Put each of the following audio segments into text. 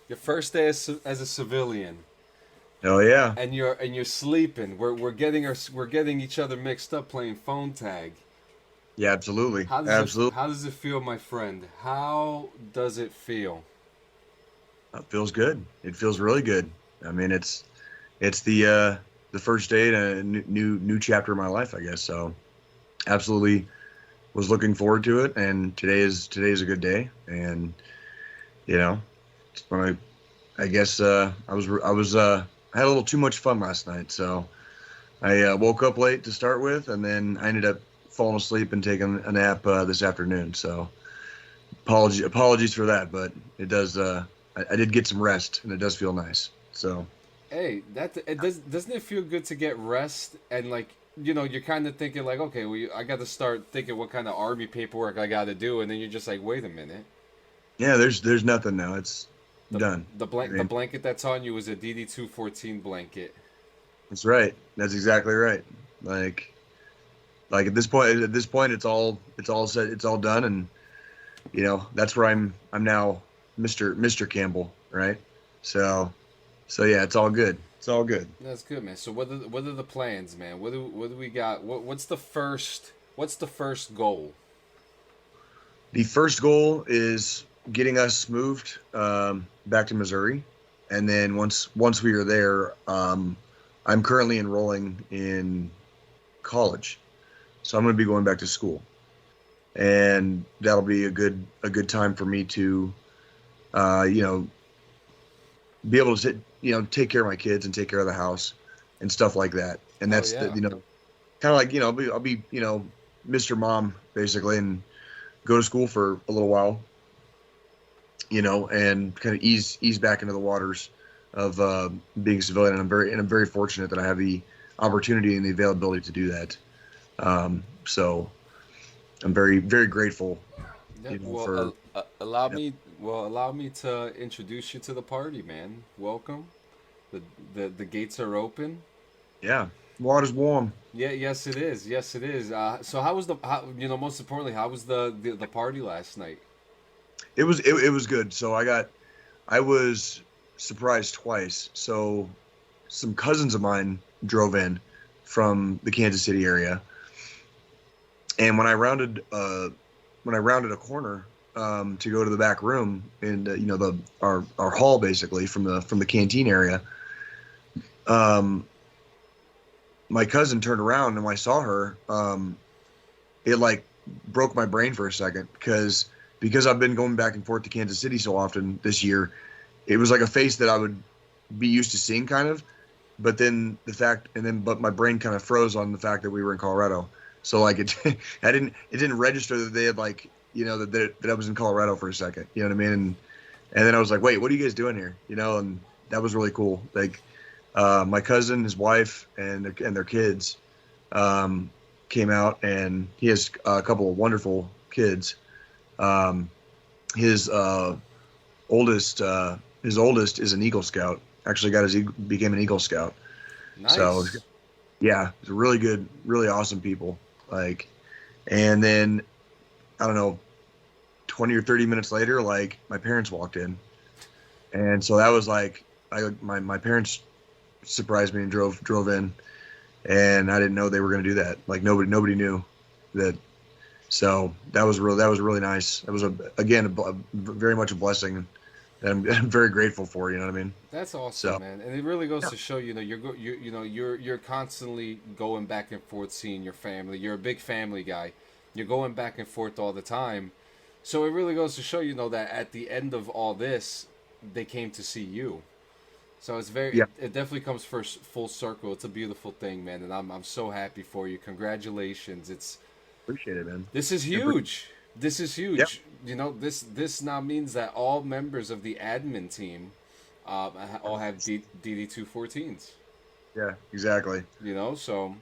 Your first day as a civilian, Hell yeah. and you're sleeping. We're getting each other mixed up playing phone tag. Yeah, absolutely. How Absolutely. does it feel, my friend? How does it feel? It feels good. It feels really good. I mean, it's the first day in a new chapter of my life, I guess. So absolutely was looking forward to it, and today is a good day. And you know, it's when I guess I had a little too much fun last night, so I woke up late to start with, and then I ended up falling asleep and taking a nap this afternoon. So apologies for that, but it does. I did get some rest, and it does feel nice. So Hey, doesn't it feel good to get rest and like you're kind of thinking like, okay, well, I got to start thinking what kind of army paperwork I got to do, and then you're just like, wait a minute, yeah, there's nothing now. It's the done. I the mean, blanket that's on you is a DD-214 blanket. that's right. That's exactly right. Like like at this point, it's all said. It's all done, and that's where I'm now Mister Campbell, right? So so yeah, it's all good. It's all good. That's good, man. So what are the plans, man? What do we got? What's the first goal? The first goal is getting us moved back to Missouri, and then once we are there, I'm currently enrolling in college, so I'm going to be going back to school, and that'll be a good time for me to uh, you know be able to take care of my kids and take care of the house and stuff like that. And Oh that's the yeah. kind of like I'll be Mr. Mom basically, and go to school for a little while, and kind of ease back into the waters of being a civilian. And I'm very fortunate that I have the opportunity and the availability to do that. So I'm very very grateful, Yeah, for allow me to introduce you to the party, man. Welcome. The the gates are open. yeah, water's warm. Yeah, yes it is. Yes it is. So how was most importantly, how was the party last night? It was good. So I was surprised twice. So some cousins of mine drove in from the Kansas City area, and when I rounded a corner to go to the back room in the our hall basically from the canteen area, um, my cousin turned around and when I saw her, it like broke my brain for a second because I've been going back and forth to Kansas City so often this year. It was like a face that I would be used to seeing kind of, but my brain kind of froze on the fact that we were in Colorado. So like it didn't register that they had like that I was in Colorado for a second. You know what I mean? And then I was like, wait, what are you guys doing here? And that was really cool. Like my cousin, his wife, and their kids um, came out, and he has a couple of wonderful kids. Um, his oldest is an Eagle Scout. Actually, became an Eagle Scout. So Nice. yeah, it's really good, really awesome people. Like, and then I don't know, 20 or 30 minutes later, like my parents walked in, and so that was like my parents surprised me and drove in, and I didn't know they were going to do that. Like nobody knew that. So that was really nice. That was very much a blessing that I'm very grateful for. You know what I mean? That's awesome, So man. And it really goes yeah, to show, you're constantly going back and forth seeing your family. You're a big family guy. You're going back and forth all the time. So it really goes to show, that at the end of all this, they came to see you. So yeah, it definitely comes first full circle. It's a beautiful thing, man, and I'm so happy for you. Congratulations. appreciate it, man. This is And for, huge. This is yeah, huge. This now means that all members of the admin team all have DD-214s. yeah, exactly. So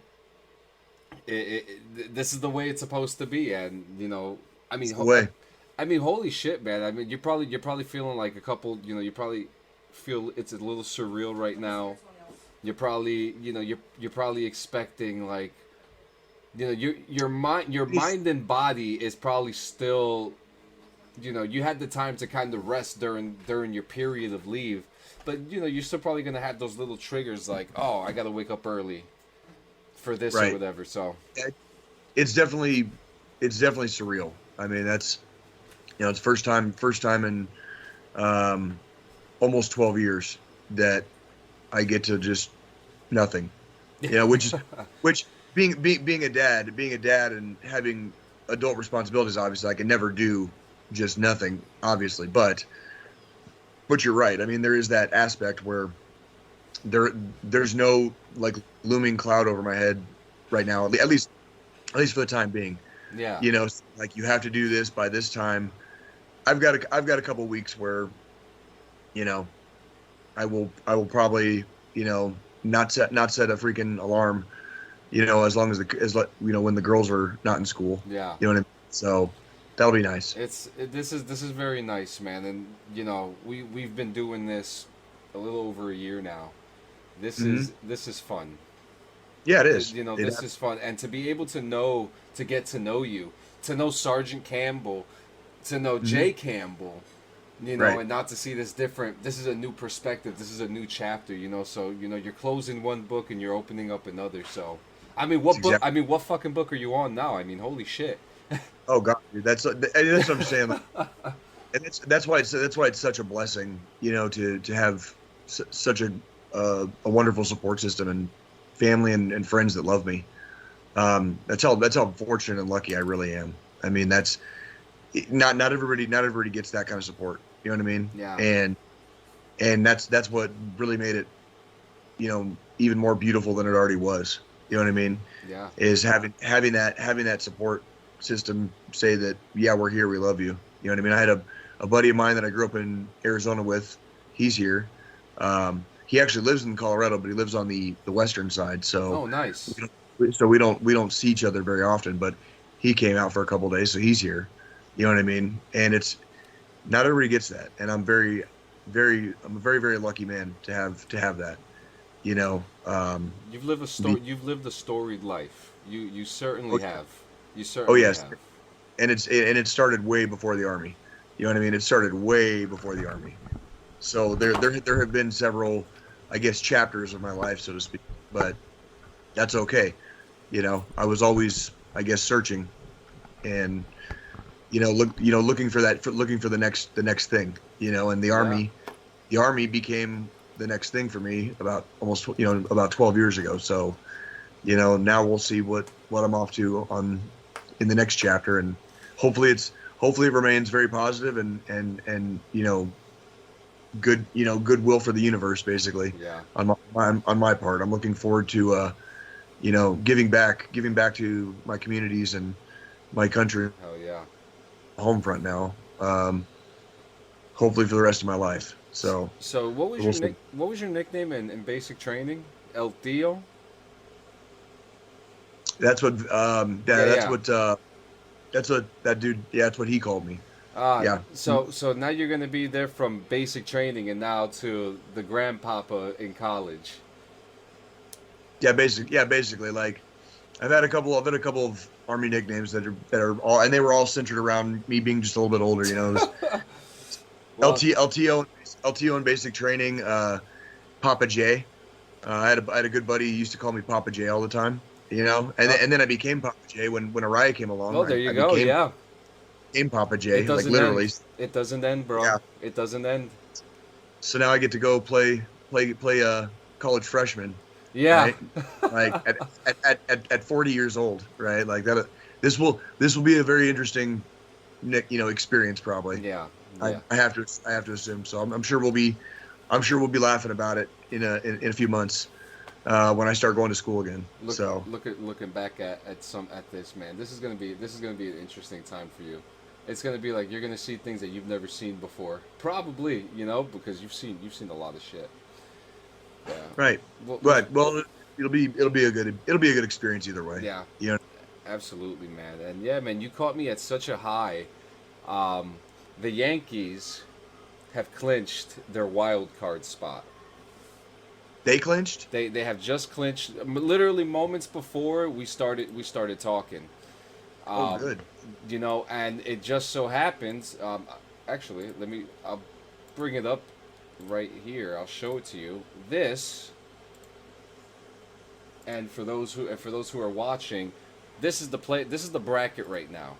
this is the way it's supposed to be, and I It's mean, the way. I mean, holy shit, man! I mean, you're probably feeling like a couple. You probably feel it's a little surreal right now. You're probably, you're probably expecting like, your mind and body is probably still you had the time to kind of rest during your period of leave, but you're still probably gonna have those little triggers like, oh, I gotta wake up early for this or Right. whatever. So It's definitely surreal. I mean, that's it's first time in almost 12 years that I get to just nothing. Which being a dad and having adult responsibilities, obviously I can never do just nothing, obviously, but you're right. I mean, there is that aspect where there's no like looming cloud over my head right now, at least for the time being. yeah, Like you have to do this by this time. I've got a couple weeks where, you know, I will probably, not set a freaking alarm, as long as when the girls are not in school. yeah. You know what I mean? So that'll be nice. This is very nice, man, and we've been doing this a little over a year now. This is fun. Yeah, it is. This is fun, and to be able to get to know you, to know Sergeant Campbell, to know Jay Campbell, Right. and not to see this different. This is a new perspective. This is a new chapter. So you're closing one book and you're opening up another. So, I mean, what book? Exactly. I mean, what fucking book are you on now? I mean, holy shit. Oh God, dude, that's what I'm saying. And that's why it's such a blessing, to have such a wonderful support system and family and friends that love me. That's how fortunate and lucky I really am. I mean, that's not everybody gets that kind of support. You know what I mean? Yeah. And that's what really made it, even more beautiful than it already was. You know what I mean? Yeah. Is having that support system say that, yeah, we're here, we love you. You know what I mean? I had a buddy of mine that I grew up in Arizona with. He's here. He actually lives in Colorado, but he lives on the western side. So Oh, nice. we don't see each other very often. But he came out for a couple of days, so he's here. You know what I mean? And it's not everybody gets that, and I'm a very very lucky man to have that. You've lived a story. You've lived a storied life. You certainly Oh, have. You oh certainly yes, have. and it started way before the Army. You know what I mean? It started way before the Army. So there have been several, I guess, chapters of my life, so to speak. But that's okay. I was always, I guess, searching, and looking for the next thing. And the Army became the next thing for me about almost about 12 years ago. So now we'll see what I'm off to in the next chapter, and hopefully it remains very positive and goodwill for the universe, basically. Yeah. On my part, I'm looking forward to giving back to my communities and my country, Hell yeah. home front now. Hopefully for the rest of my life. So what was we'll see. what was your nickname in basic training? El Tio? That's what that's what that dude. Yeah, that's what he called me. Yeah. So now you're gonna be there from basic training and now to the grandpapa in college. Yeah, basically, like I've had a couple of Army nicknames that are all, and they were all centered around me being just a little bit older. It was Well, LTO in basic training, Papa J. I had a good buddy who used to call me Papa J all the time. And then I became Papa J when Araya came along. well, there you I go. Yeah. became Papa J, It like doesn't literally. end. It doesn't end, bro. Yeah. It doesn't end. So now I get to go play college freshman. Yeah. Right? Like at 40 years old, right? Like that. This will be a very interesting, experience probably. Yeah. I have to assume. So I'm sure we'll be laughing about it in a few months when I start going to school again. Looking back at this, man, this is gonna be an interesting time for you. It's gonna be like you're gonna see things that you've never seen before. Probably, because you've seen a lot of shit. Yeah. Right. Well, it'll be a good experience either way. Yeah. Absolutely, man. And yeah, man, you caught me at such a high. The Yankees have clinched their wild card spot. They clinched? They have just clinched literally moments before we started talking. Oh, good. You know, and it just so happens. Actually, I'll bring it up right here. I'll show it to you. This, and for those who are watching, this is the play. This is the bracket right now.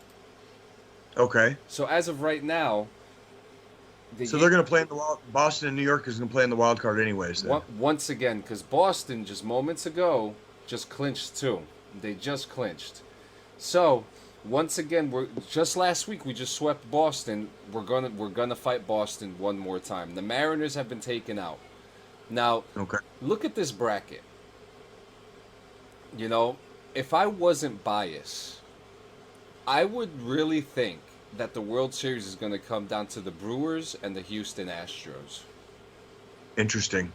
Okay. So as of right now, So they're going to play in the Boston and New York is going to play in the wild card anyways. Then. Once again, because Boston just moments ago just clinched too. They just clinched. So once again, we're just last week we just swept Boston. We're gonna fight Boston one more time. The Mariners have been taken out. Now, okay. Look at this bracket. You know, if I wasn't biased, I would really think that the World Series is going to come down to the Brewers and the Houston Astros. Interesting.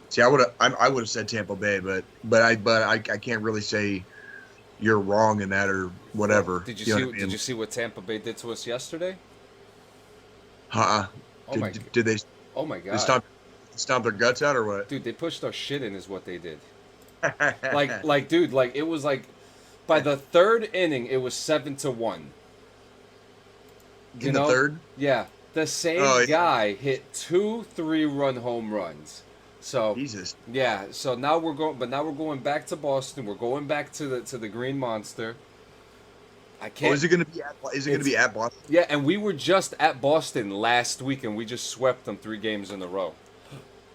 See, I would have said Tampa Bay, but I can't really say you're wrong in that or whatever. Did you see what Tampa Bay did to us yesterday? Did they? Oh my God! They stomp their guts out or what? Dude, they pushed our shit in, is what they did. Dude, it was like by the third inning, it was 7-1. In the third? Yeah. The same guy hit 2 3-run home runs. So Jesus. Yeah, so now we're going back to Boston. We're going back to the Green Monster. I can't. Oh, is it going to be at Boston? Yeah, and we were just at Boston last week and we just swept them 3 games in a row.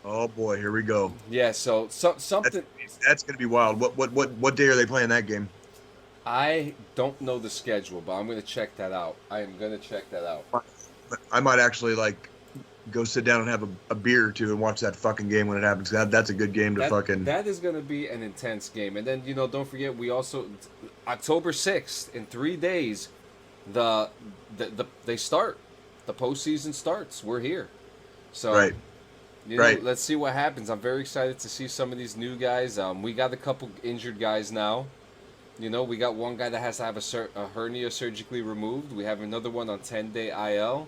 Oh boy, here we go. Yeah, so something that's going to be wild. What day are they playing that game? I don't know the schedule, but I'm going to check that out. I am going to check that out. I might actually go sit down and have a beer or two and watch that fucking game when it happens. That's a good game to fucking. That is going to be an intense game. And then, don't forget, we also October 6th in 3 days, they start. The postseason starts. We're here. So right. Let's see what happens. I'm very excited to see some of these new guys. We got a couple injured guys now. We got one guy that has to have a hernia surgically removed. We have another one on 10-day IL.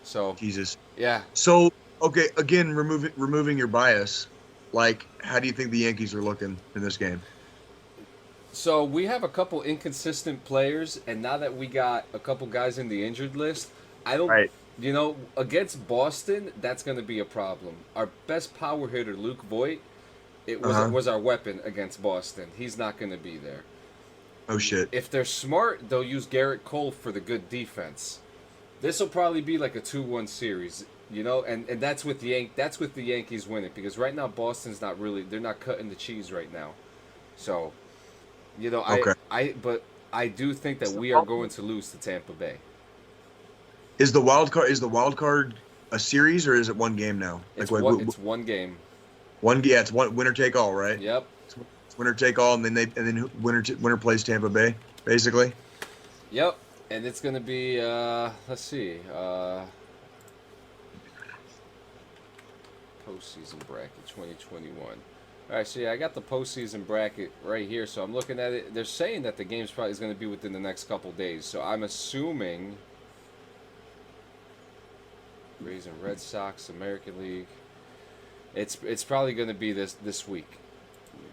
So Jesus. Yeah. So okay, again, removing your bias, how do you think the Yankees are looking in this game? So we have a couple inconsistent players, and now that we got a couple guys in the injured list, I don't. Right. Against Boston, that's going to be a problem. Our best power hitter, Luke Voigt, was our weapon against Boston. He's not going to be there. Oh shit! If they're smart, they'll use Garrett Cole for the good defense. This will probably be like a 2-1 series, and that's with the Yankees winning, because right now Boston's they're not cutting the cheese right now. So, okay. But I do think that we are going to lose to Tampa Bay. Is the wild card a series or is it one game now? It's one game. It's one winner take all, right? Yep. It's winner take all, and then winner plays Tampa Bay, basically. Yep. And it's going to be, let's see, postseason bracket 2021. All right, so yeah, I got the postseason bracket right here. So I'm looking at it. They're saying that the game's probably is going to be within the next couple days. So I'm assuming Rays and Red Sox, American League. It's probably going to be this week.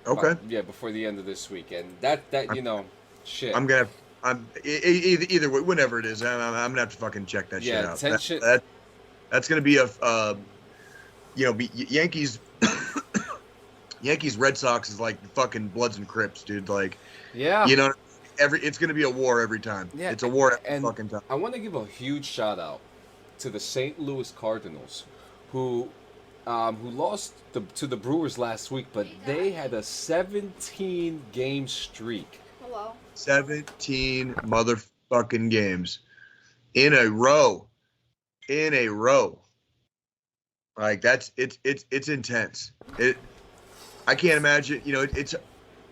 Okay. Before the end of this week, and that shit. I'm either way, whenever it is, I'm gonna have to fucking check that shit out. That's gonna be Yankees. Yankees Red Sox is like fucking Bloods and Crips, dude. It's gonna be a war every time. Yeah, it's a war every fucking time. I want to give a huge shout out to the St. Louis Cardinals, who lost to the Brewers last week, but they had a 17-game streak. 17 motherfucking games in a row. Like it's intense. I can't imagine,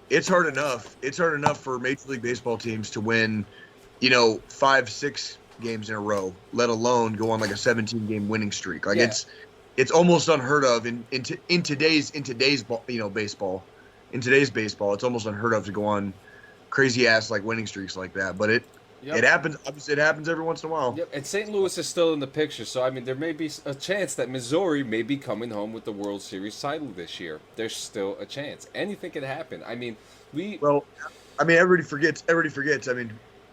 it's hard enough. It's hard enough for Major League Baseball teams to win, 5-6 games in a row, let alone go on like a 17-game winning streak. It's almost unheard of in today's baseball. In today's baseball, it's almost unheard of to go on crazy ass winning streaks like that, but it happens. Obviously, it happens every once in a while. Yep, and St. Louis is still in the picture, so there may be a chance that Missouri may be coming home with the World Series title this year. There's still a chance. Anything can happen. Everybody forgets.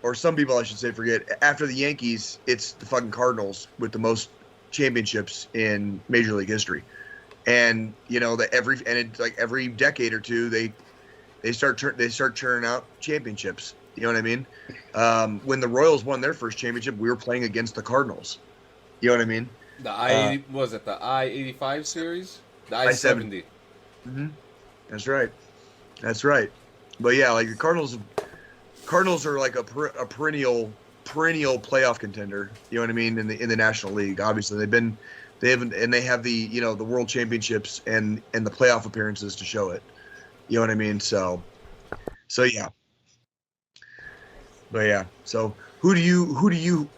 or some people I should say forget, after the Yankees, it's the fucking Cardinals with the most championships in Major League history. And that it's like every decade or two they start churning out championships. You know what I mean? When the Royals won their first championship, we were playing against the Cardinals. You know what I mean? The I-80 was it the I-85 series? The I-70. Mm-hmm. That's right. But yeah, like the Cardinals are like a perennial playoff contender. You know what I mean? In the National League, obviously they have the the World Championships and the playoff appearances to show it. You know what I mean? So yeah. But yeah. So who do you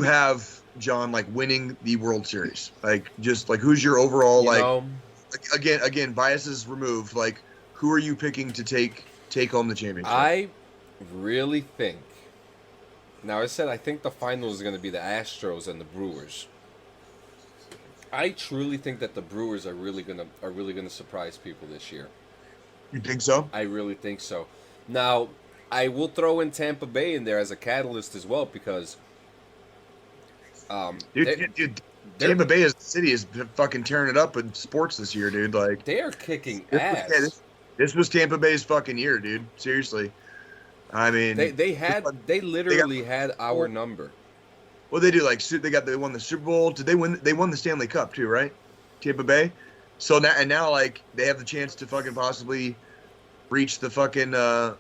have, John, like winning the World Series? Like just like who's your overall again biases removed, like who are you picking to take home the championship? I really think. Now I think the final is going to be the Astros and the Brewers. I truly think that the Brewers are really gonna surprise people this year. You think so? I really think so. Now, I will throw in Tampa Bay in there as a catalyst as well because, dude, Tampa Bay as a city is fucking tearing it up in sports this year, dude. Like they are kicking ass. This was Tampa Bay's fucking year, dude. Seriously. I mean, they literally had our number. Well, they do. Like they won the Super Bowl. Did they win? They won the Stanley Cup too, right? Tampa Bay. So now like they have the chance to fucking possibly reach the fucking or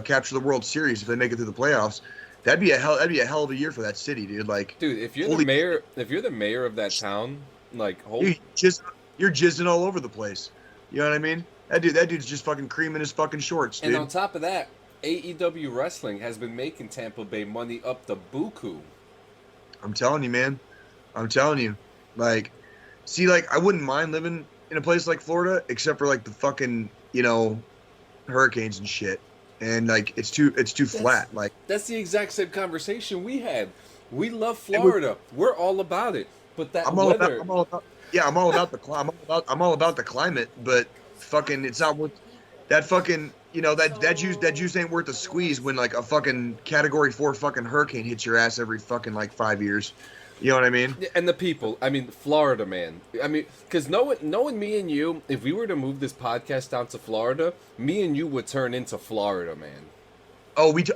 capture the World Series if they make it through the playoffs. That'd be a hell of a year for that city, dude. Like, dude, if you're the mayor of that town, like, you're jizzing all over the place. You know what I mean? That dude's just fucking creaming his fucking shorts, dude. And on top of that, AEW Wrestling has been making Tampa Bay money up the buku. I'm telling you, man. I'm telling you. Like, see, like, I wouldn't mind living in a place like Florida, except for like the fucking, hurricanes and shit. And like it's too flat. Like that's the exact same conversation we had. We love Florida. We're all about it. But that weather. I'm all about the climate. But fucking, it's not worth that fucking. That juice ain't worth a squeeze when like a fucking Category 4 fucking hurricane hits your ass every fucking like 5 years. You know what I mean? And the people. I mean, Florida, man. I mean, because knowing me and you, if we were to move this podcast down to Florida, me and you would turn into Florida, man. Fucking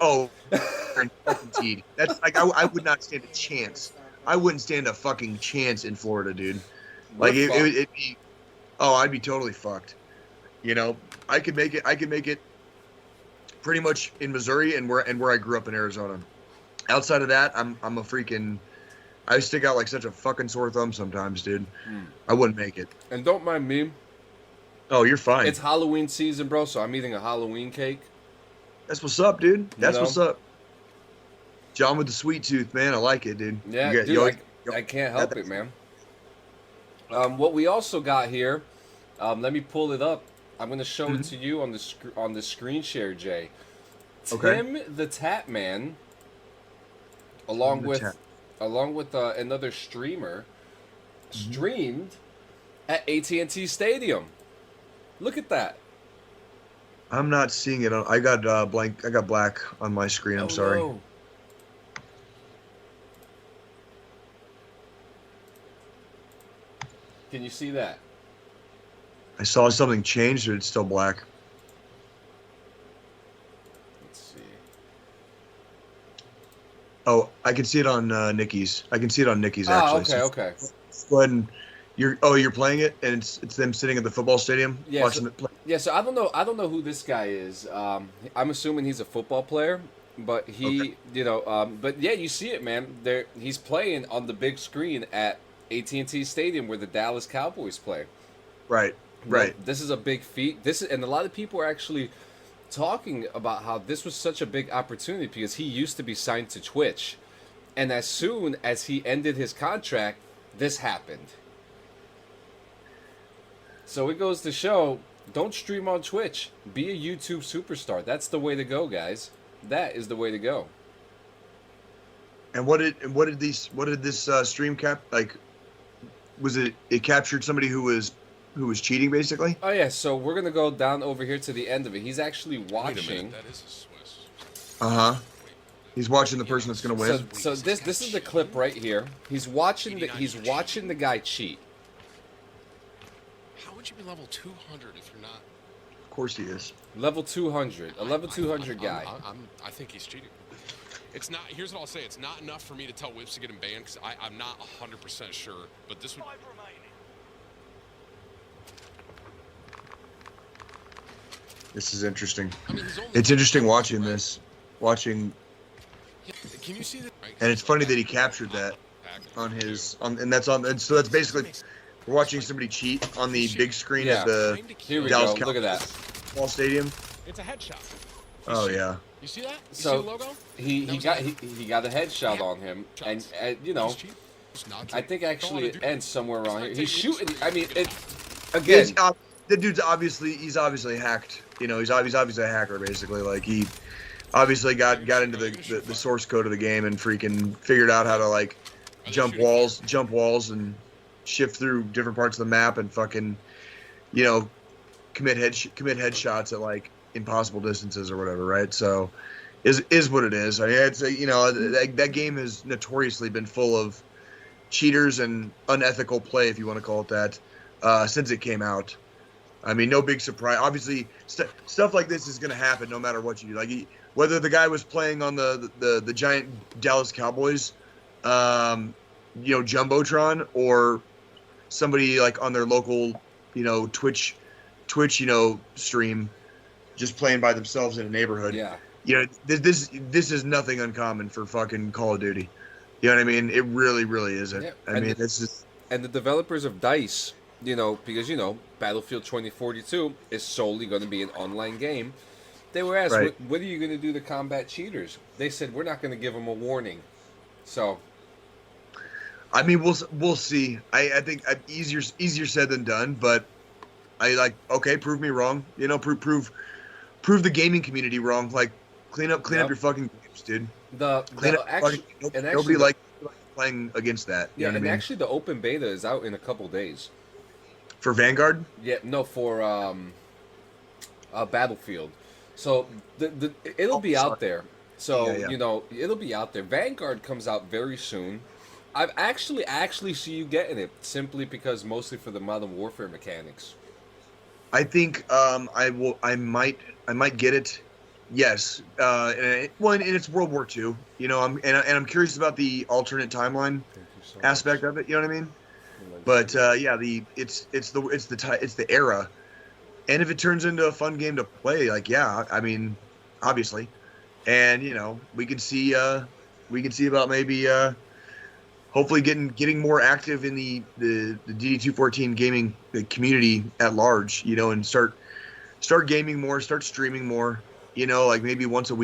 that's like I would not stand a chance. I wouldn't stand a fucking chance in Florida, dude. Like it'd be. Oh, I'd be totally fucked. I could make it pretty much in Missouri and where I grew up in Arizona. Outside of that, I'm a freaking. I stick out like such a fucking sore thumb sometimes, dude. I wouldn't make it. And don't mind me. Oh, you're fine. It's Halloween season, bro, so I'm eating a Halloween cake. That's what's up, dude. That's what's up. John with the sweet tooth, man. I like it, dude. Yeah, dude, I can't help it, man. What we also got here, let me pull it up. I'm going to show it to you on the screen share, Jay. Tim the TatMan, along with another streamer, streamed at AT&T Stadium. Look at that. I'm not seeing it. I got blank. I got black on my screen. I'm sorry. No. Can you see that? I saw something change, or it's still black. Let's see. Oh, I can see it on Nikki's. I can see it on Nikki's actually. Okay. Go ahead and you're playing it, and it's them sitting at the football stadium watching it play. Yeah, so I don't know who this guy is. I'm assuming he's a football player, but but yeah, you see it, man. He's playing on the big screen at AT&T Stadium where the Dallas Cowboys play. Right. This is a big feat. And a lot of people are actually talking about how this was such a big opportunity because he used to be signed to Twitch, and as soon as he ended his contract, this happened. So it goes to show, don't stream on Twitch. Be a YouTube superstar. That's the way to go, guys. That is the way to go. And what did this stream cap like? Was it captured somebody who was cheating, basically? Oh yeah, so we're gonna go down over here to the end of it. He's actually watching. Wait a minute, that is a Swiss. Uh-huh. He's watching the person that's going to So win. this is the clip right here. He's watching the guy cheat. How would you be level 200 if you're not? Of course he is. Level 200, a level 200 guy. I think he's cheating. It's not. Here's what I'll say. It's not enough for me to tell Whips to get him banned because I'm not 100% sure. But this would. This is interesting. I mean, he's only It's interesting watching right? this. Watching. Can you see that? And it's funny that he captured that on his and that's on, and so that's basically we're watching somebody cheat on the big screen Yeah. at the Here we Dallas go. Look at that. Ball Stadium. It's a headshot. Oh yeah. You see that? You So, see the logo? He got a headshot on him, and you know, I think actually it ends somewhere around here. He's shooting. I mean, it again. The dude's he's obviously hacked. You know, he's obviously a hacker basically. Like he obviously got into the source code of the game and freaking figured out how to like jump walls and shift through different parts of the map and fucking, you know, commit headshots at like impossible distances or whatever, right? So is what it is. I mean, it's you know, that game has notoriously been full of cheaters and unethical play, if you want to call it that, since it came out. I mean, no big surprise. Obviously, stuff like this is going to happen no matter what you do. Like, whether the guy was playing on the giant Dallas Cowboys, you know, jumbotron, or somebody like on their local, you know, Twitch, you know, stream, just playing by themselves in a neighborhood. Yeah. You know, this is nothing uncommon for fucking Call of Duty. You know what I mean? It really, really isn't. Yeah. I mean, this is. And the developers of DICE, you know, because, you know, Battlefield 2042 is solely going to be an online game. They were asked, Right. what are you going to do to combat cheaters? They said, we're not going to give them a warning. So. I mean, we'll see. I think easier said than done, but I like, okay, prove me wrong. You know, prove the gaming community wrong. Like, clean up your fucking games, dude. Nobody likes playing against that. You know what I mean? Actually, the open beta is out in a couple days. For Vanguard? Yeah, no, for Battlefield. So it'll be out there. So you know, it'll be out there. Vanguard comes out very soon. I actually see you getting it simply because mostly for the Modern Warfare mechanics. I think I might get it. Yes. And it's World War II. You know, I'm curious about the alternate timeline aspect of it. You know what I mean? But yeah, it's the era, and if it turns into a fun game to play, like yeah, I mean, obviously, and you know we could see about maybe hopefully getting more active in the DD214 gaming community at large, you know, and start gaming more, start streaming more, you know, like maybe once or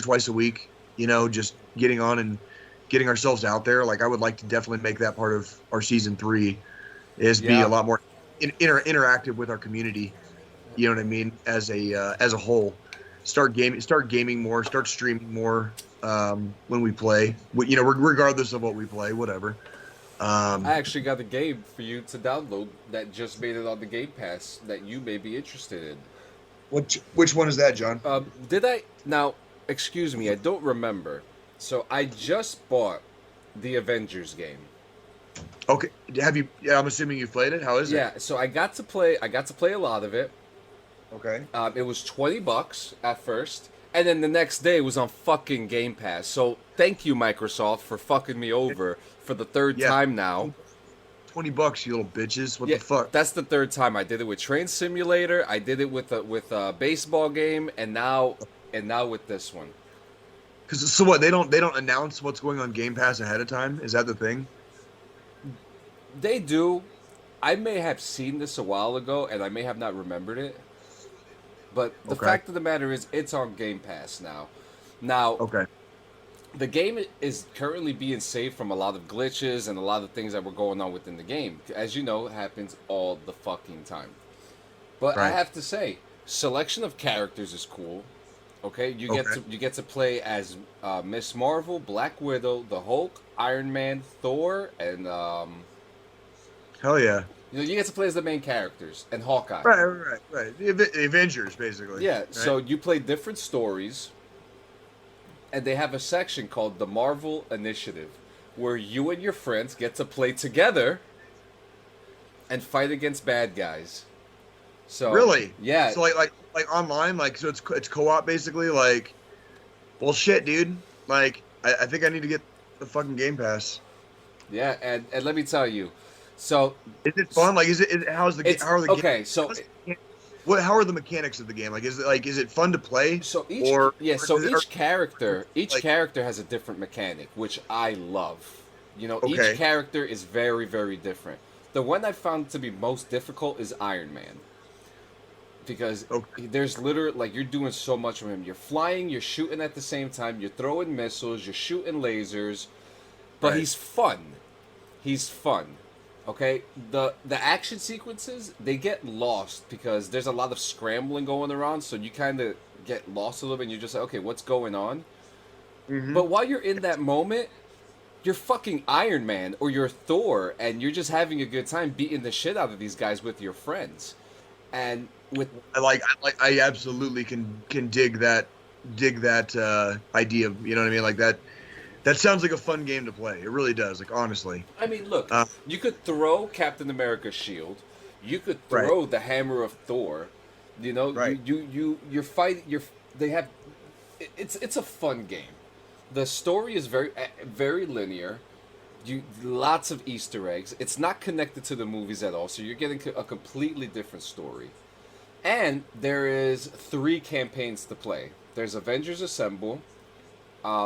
twice a week, you know, just getting on and getting ourselves out there. Like I would like to definitely make that part of our season 3 is be a lot more interactive with our community. You know what I mean? As a whole, start gaming more, start streaming more when we play. You know, regardless of what we play, whatever. I actually got a game for you to download that just made it on the Game Pass that you may be interested in. Which one is that, John? Did I now? Excuse me, I don't remember. So I just bought the Avengers game. Okay, have you? Yeah, I'm assuming you played it. How is it? Yeah, so I got to play a lot of it. Okay. It was $20 at first, and then the next day it was on fucking Game Pass. So thank you, Microsoft, for fucking me over for the third time now. $20, you little bitches! What the fuck? That's the third time. I did it with Train Simulator. I did it with a baseball game, and now with this one. So what? They don't announce what's going on Game Pass ahead of time? Is that the thing? They do. I may have seen this a while ago, and I may have not remembered it. But the fact of the matter is, it's on Game Pass now. Now, the game is currently being saved from a lot of glitches and a lot of things that were going on within the game. As you know, it happens all the fucking time. But I have to say, selection of characters is cool. Okay, you get to play as Miss Marvel, Black Widow, the Hulk, Iron Man, Thor, and hell yeah. You know, you get to play as the main characters and Hawkeye. Right. The Avengers, basically. Yeah, right? so you play different stories. and they have a section called the Marvel Initiative, where you and your friends get to play together and fight against bad guys. So Really? yeah. So like online, like so it's co-op basically. Like, well, shit, dude. Like, I think I need to get the fucking Game Pass. Yeah, and let me tell you, so Is it fun? Like, how are the okay? So how are the mechanics of the game? Like, is it fun to play? So each or, each character like, has a different mechanic, which I love. You know, Okay. each character is very, very different. The one I found to be most difficult is Iron Man. Because Okay. there's literally, like, you're doing so much with him. You're flying, you're shooting at the same time, you're throwing missiles, you're shooting lasers, but Right. he's fun. He's fun. Okay? The action sequences, they get lost because there's a lot of scrambling going around, so you kind of get lost a little bit and you're just like, okay, what's going on? Mhm. But while you're in that moment, you're fucking Iron Man or you're Thor and you're just having a good time beating the shit out of these guys with your friends. And with I absolutely can dig that idea of, you know what I mean, like that sounds like a fun game to play. It really does, like, honestly. I mean, look, you could throw Captain America's shield, you could Right. throw the hammer of Thor, you know, Right. you're fighting, they have, it's a fun game. The story is very linear. Lots of Easter eggs. It's not connected to the movies at all, so you're getting a completely different story. And there is 3 campaigns to play. There's Avengers Assemble.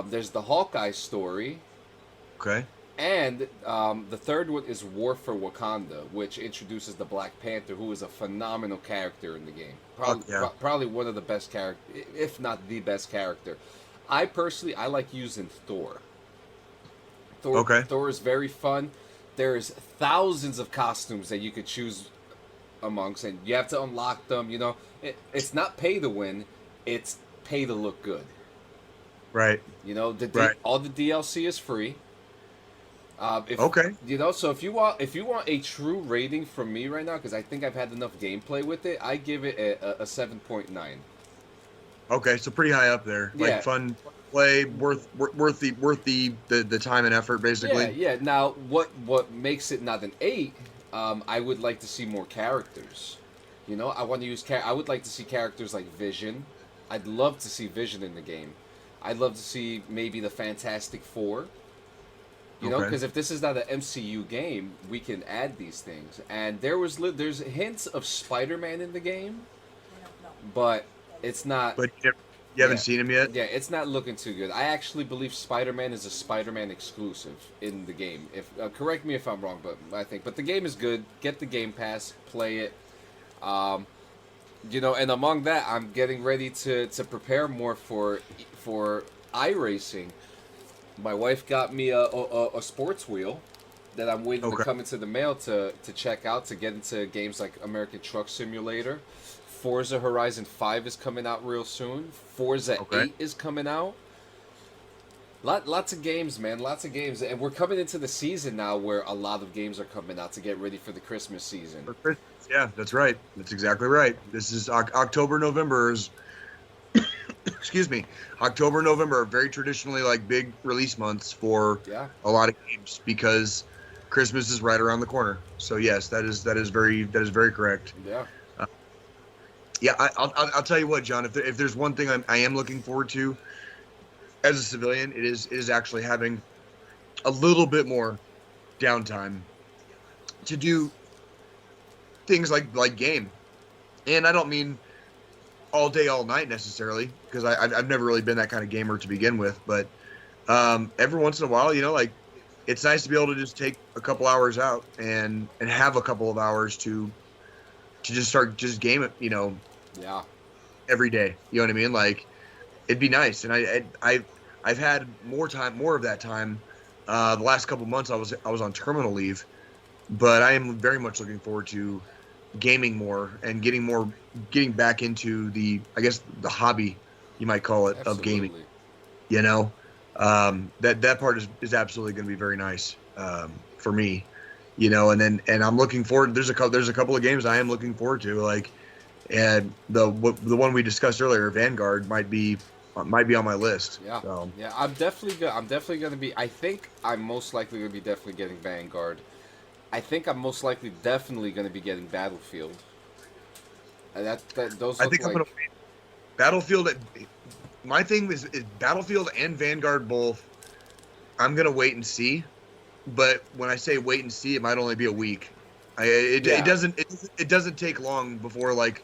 There's the Hawkeye story, Okay. and the third one is War for Wakanda, which introduces the Black Panther, who is a phenomenal character in the game. Probably one of the best characters, if not the best character. I like using Thor. Okay. Thor is very fun. There's thousands of costumes that you could choose amongst, and you have to unlock them. You know, it's not pay to win; it's pay to look good. Right. You know, Right. all the DLC is free. Okay. You know, so if you want a true rating from me right now, because I think I've had enough gameplay with it, I give it a 7.9. Okay, so pretty high up there. Like, Yeah. fun play, worth the time and effort, basically. Yeah. Now, what makes it not an 8? I would like to see more characters. You know, I would like to see characters like Vision. I'd love to see Vision in the game. I'd love to see maybe the Fantastic Four. You know, Okay. because if this is not an MCU game, we can add these things. And there's hints of Spider-Man in the game, but it's not. But you haven't Yeah. seen him yet? Yeah, it's not looking too good. I actually believe Spider-Man is a Spider-Man exclusive in the game. If correct me if I'm wrong, but I think. But the game is good. Get the Game Pass, play it. You know, and among that, I'm getting ready to prepare more for iRacing. My wife got me a sports wheel that I'm waiting to Okay. come into the mail to check out, to get into games like American Truck Simulator. Forza Horizon 5 is coming out real soon. Forza Okay. 8 is coming out. Lots of games, man. Lots of games. And we're coming into the season now where a lot of games are coming out to get ready for the Christmas season. For Christmas. Yeah, that's right. That's exactly right. This is October, November is excuse me. October, November are very traditionally like big release months for Yeah. a lot of games because Christmas is right around the corner. So yes, that is very correct. Yeah. Yeah, I'll tell you what, John. If there's one thing I am looking forward to as a civilian, it is actually having a little bit more downtime to do things like game. And I don't mean all day, all night necessarily, because I've never really been that kind of gamer to begin with. But every once in a while, you know, like, it's nice to be able to just take a couple hours out and have a couple of hours to just start just game it, you know, Yeah. every day. You know what I mean? Like, it'd be nice. And I've had more of that time. The last couple months I was on terminal leave, but I am very much looking forward to gaming more and getting back into I guess the hobby, you might call it, of gaming. Absolutely. You know, that part is absolutely going to be very nice for me. You know, and I'm looking forward. There's a couple of games I am looking forward to, like, and the one we discussed earlier, Vanguard, might be might be on my list. Yeah, So. yeah. I'm definitely gonna be. I think I'm most likely gonna be definitely getting Vanguard. I think I'm most likely definitely gonna be getting Battlefield. And those I look think I'm like. gonna wait. Battlefield. My thing is Battlefield and Vanguard both. I'm gonna wait and see, but when I say wait and see, it might only be a week. It doesn't take long before like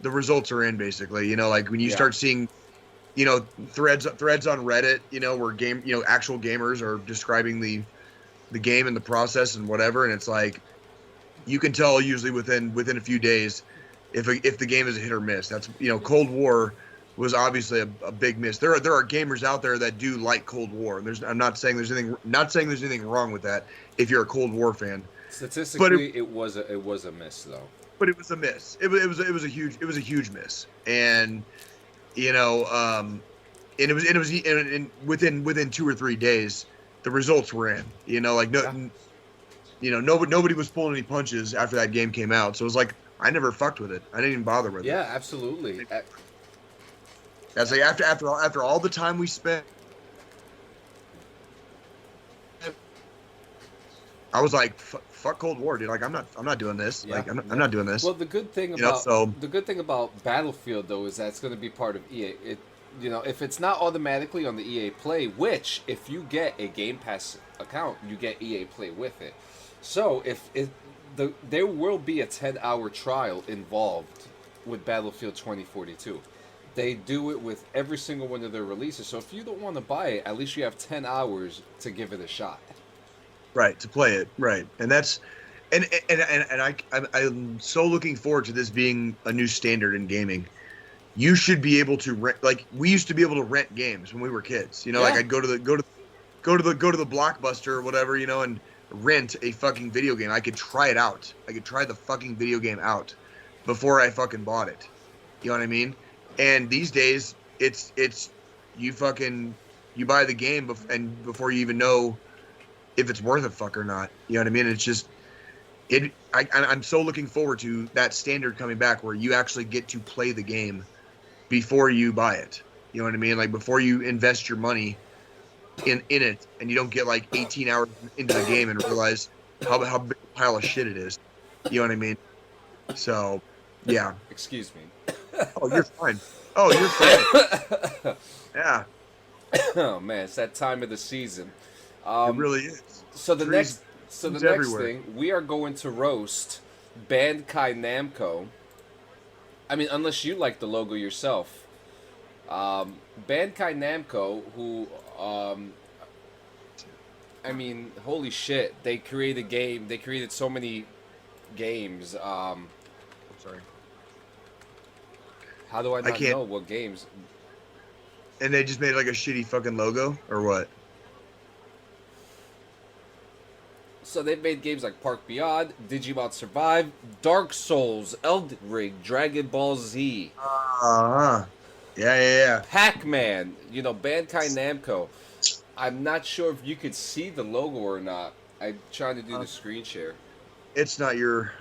the results are in, basically. You know, like when you start seeing, you know, threads on Reddit, you know, where actual gamers are describing the game and the process and whatever, and it's like you can tell usually within a few days if the game is a hit or miss. That's, you know, Cold War was obviously a big miss. There are gamers out there that do like Cold War. I'm not saying there's anything wrong with that if you're a Cold War fan. Statistically, it was a miss though. But it was a miss. It was a huge miss, and you know, and it was within 2 or 3 days, the results were in. You know, like you know, nobody was pulling any punches after that game came out. So it was like I never fucked with it. I didn't even bother with it. Yeah, absolutely. That's like after all the time we spent, I was like, fuck Cold War, dude. Like I'm not doing this. Yeah, Like I'm not doing this. Well, the good thing about Battlefield though is that it's going to be part of EA. You know, if it's not automatically on the EA Play, which if you get a Game Pass account, you get EA Play with it. So there will be a 10-hour trial involved with Battlefield 2042. They do it with every single one of their releases. So if you don't want to buy it, at least you have 10 hours to give it a shot. Right, to play it, right, and that's, and I'm so looking forward to this being a new standard in gaming. You should be able to rent, like we used to be able to rent games when we were kids. You know, like I'd go to the Blockbuster or whatever, you know, and rent a fucking video game. I could try it out. I could try the fucking video game out before I fucking bought it. You know what I mean? And these days, it's you buy the game and before you even know if it's worth a fuck or not. You know what I mean? It's just I'm so looking forward to that standard coming back where you actually get to play the game before you buy it. You know what I mean? Like before you invest your money in it, and you don't get like 18 hours into the game and realize how big a pile of shit it is. You know what I mean? So, yeah. Excuse me. Oh, you're fine. Oh, you're fine. Yeah. Oh man, it's that time of the season. It really is. So the next everywhere. thing, we are going to roast Bandai Namco. I mean, unless you like the logo yourself. Bandai Namco, who, I mean, holy shit, they created so many games. Sorry. How do I not know what games? And they just made like a shitty fucking logo, or what? So they've made games like Park Beyond, Digimon Survive, Dark Souls, Elden Ring, Dragon Ball Z. Yeah. Pac-Man, you know, Bandai Namco. I'm not sure if you could see the logo or not. I'm trying to do the screen share. It's not your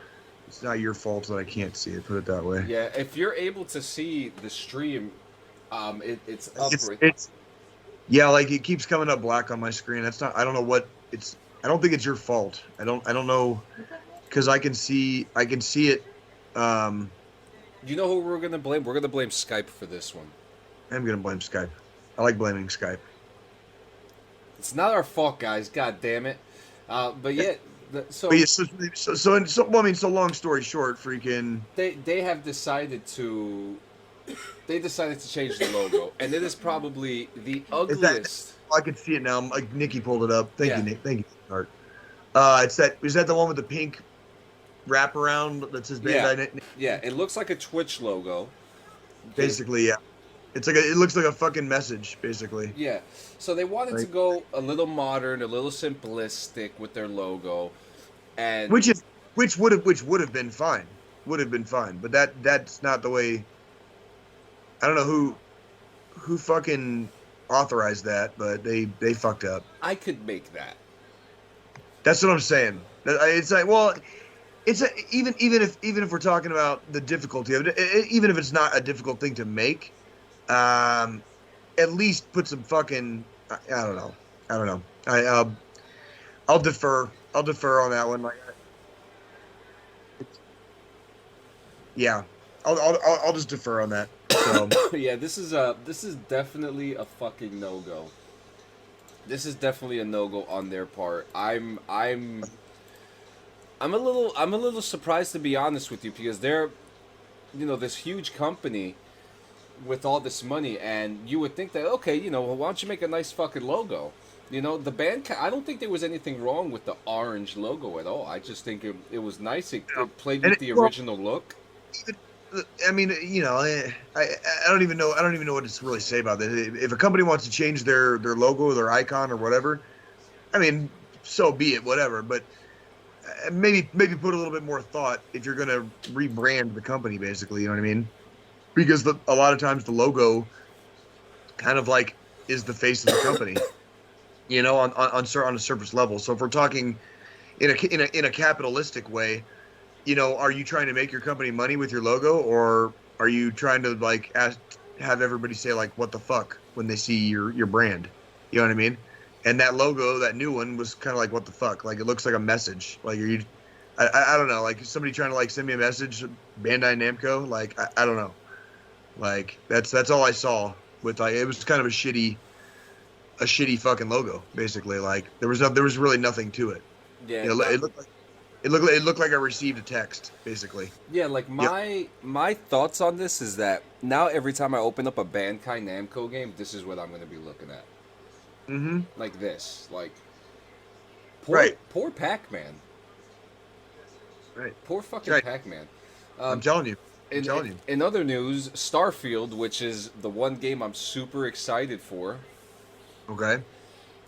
fault that I can't see it. Put it that way. Yeah, if you're able to see the stream, it's up. Yeah, like it keeps coming up black on my screen. That's not. I don't know what it's. I don't think it's your fault. I don't know, because I can see it. You know who we're gonna blame? We're gonna blame Skype for this one. I'm gonna blame Skype. I like blaming Skype. It's not our fault, guys. God damn it. But yeah. So long story short, freaking. They have decided to. They decided to change the logo, and it is probably the ugliest. I can see it now. Like Nikki pulled it up. Thank you, Nick. Thank you, Art. Is that the one with the pink wraparound that says Bandai? Yeah, it looks like a Twitch logo. Basically, yeah. It looks like a fucking message, basically. Yeah. So they wanted to go a little modern, a little simplistic with their logo, and which would have been fine. Would have been fine, but that's not the way. I don't know who fucking authorized that, but they fucked up. I could make that. That's what I'm saying. It's like, well, even if we're talking about the difficulty of it, even if it's not a difficult thing to make, at least put some fucking. I don't know. I don't know. I'll defer. I'll defer on that one. Like, yeah, I'll just defer on that. So Yeah, this is definitely a fucking no go. This is definitely a no go on their part. I'm a little surprised, to be honest with you, because they're, this huge company with all this money, and you would think that, okay, well, why don't you make a nice fucking logo? The band. I don't think there was anything wrong with the orange logo at all. I just think it was nice. It played with the original look. I mean, I don't even know. I don't even know what to really say about this. If a company wants to change their logo or their icon or whatever, I mean, so be it. Whatever. But maybe put a little bit more thought if you're going to rebrand the company. Basically, you know what I mean? Because a lot of times the logo kind of like is the face of the company. On a surface level. So if we're talking in a capitalistic way, are you trying to make your company money with your logo, or are you trying to like have everybody say like what the fuck when they see your brand? You know what I mean? And that logo, that new one, was kind of like what the fuck. Like it looks like a message. Like I don't know. Like somebody trying to like send me a message, Bandai Namco. Like I don't know. Like that's all I saw with like it was kind of a shitty fucking logo, basically. Like there was really nothing to it. Yeah, it looked like I received a text, basically. Yeah, like my thoughts on this is that now every time I open up a Bandai Namco game, this is what I'm going to be looking at. Mm-hmm. Like this, like poor Pac-Man. Right. Poor fucking right. Pac-Man. I'm telling you. In other news, Starfield, which is the one game I'm super excited for. Okay.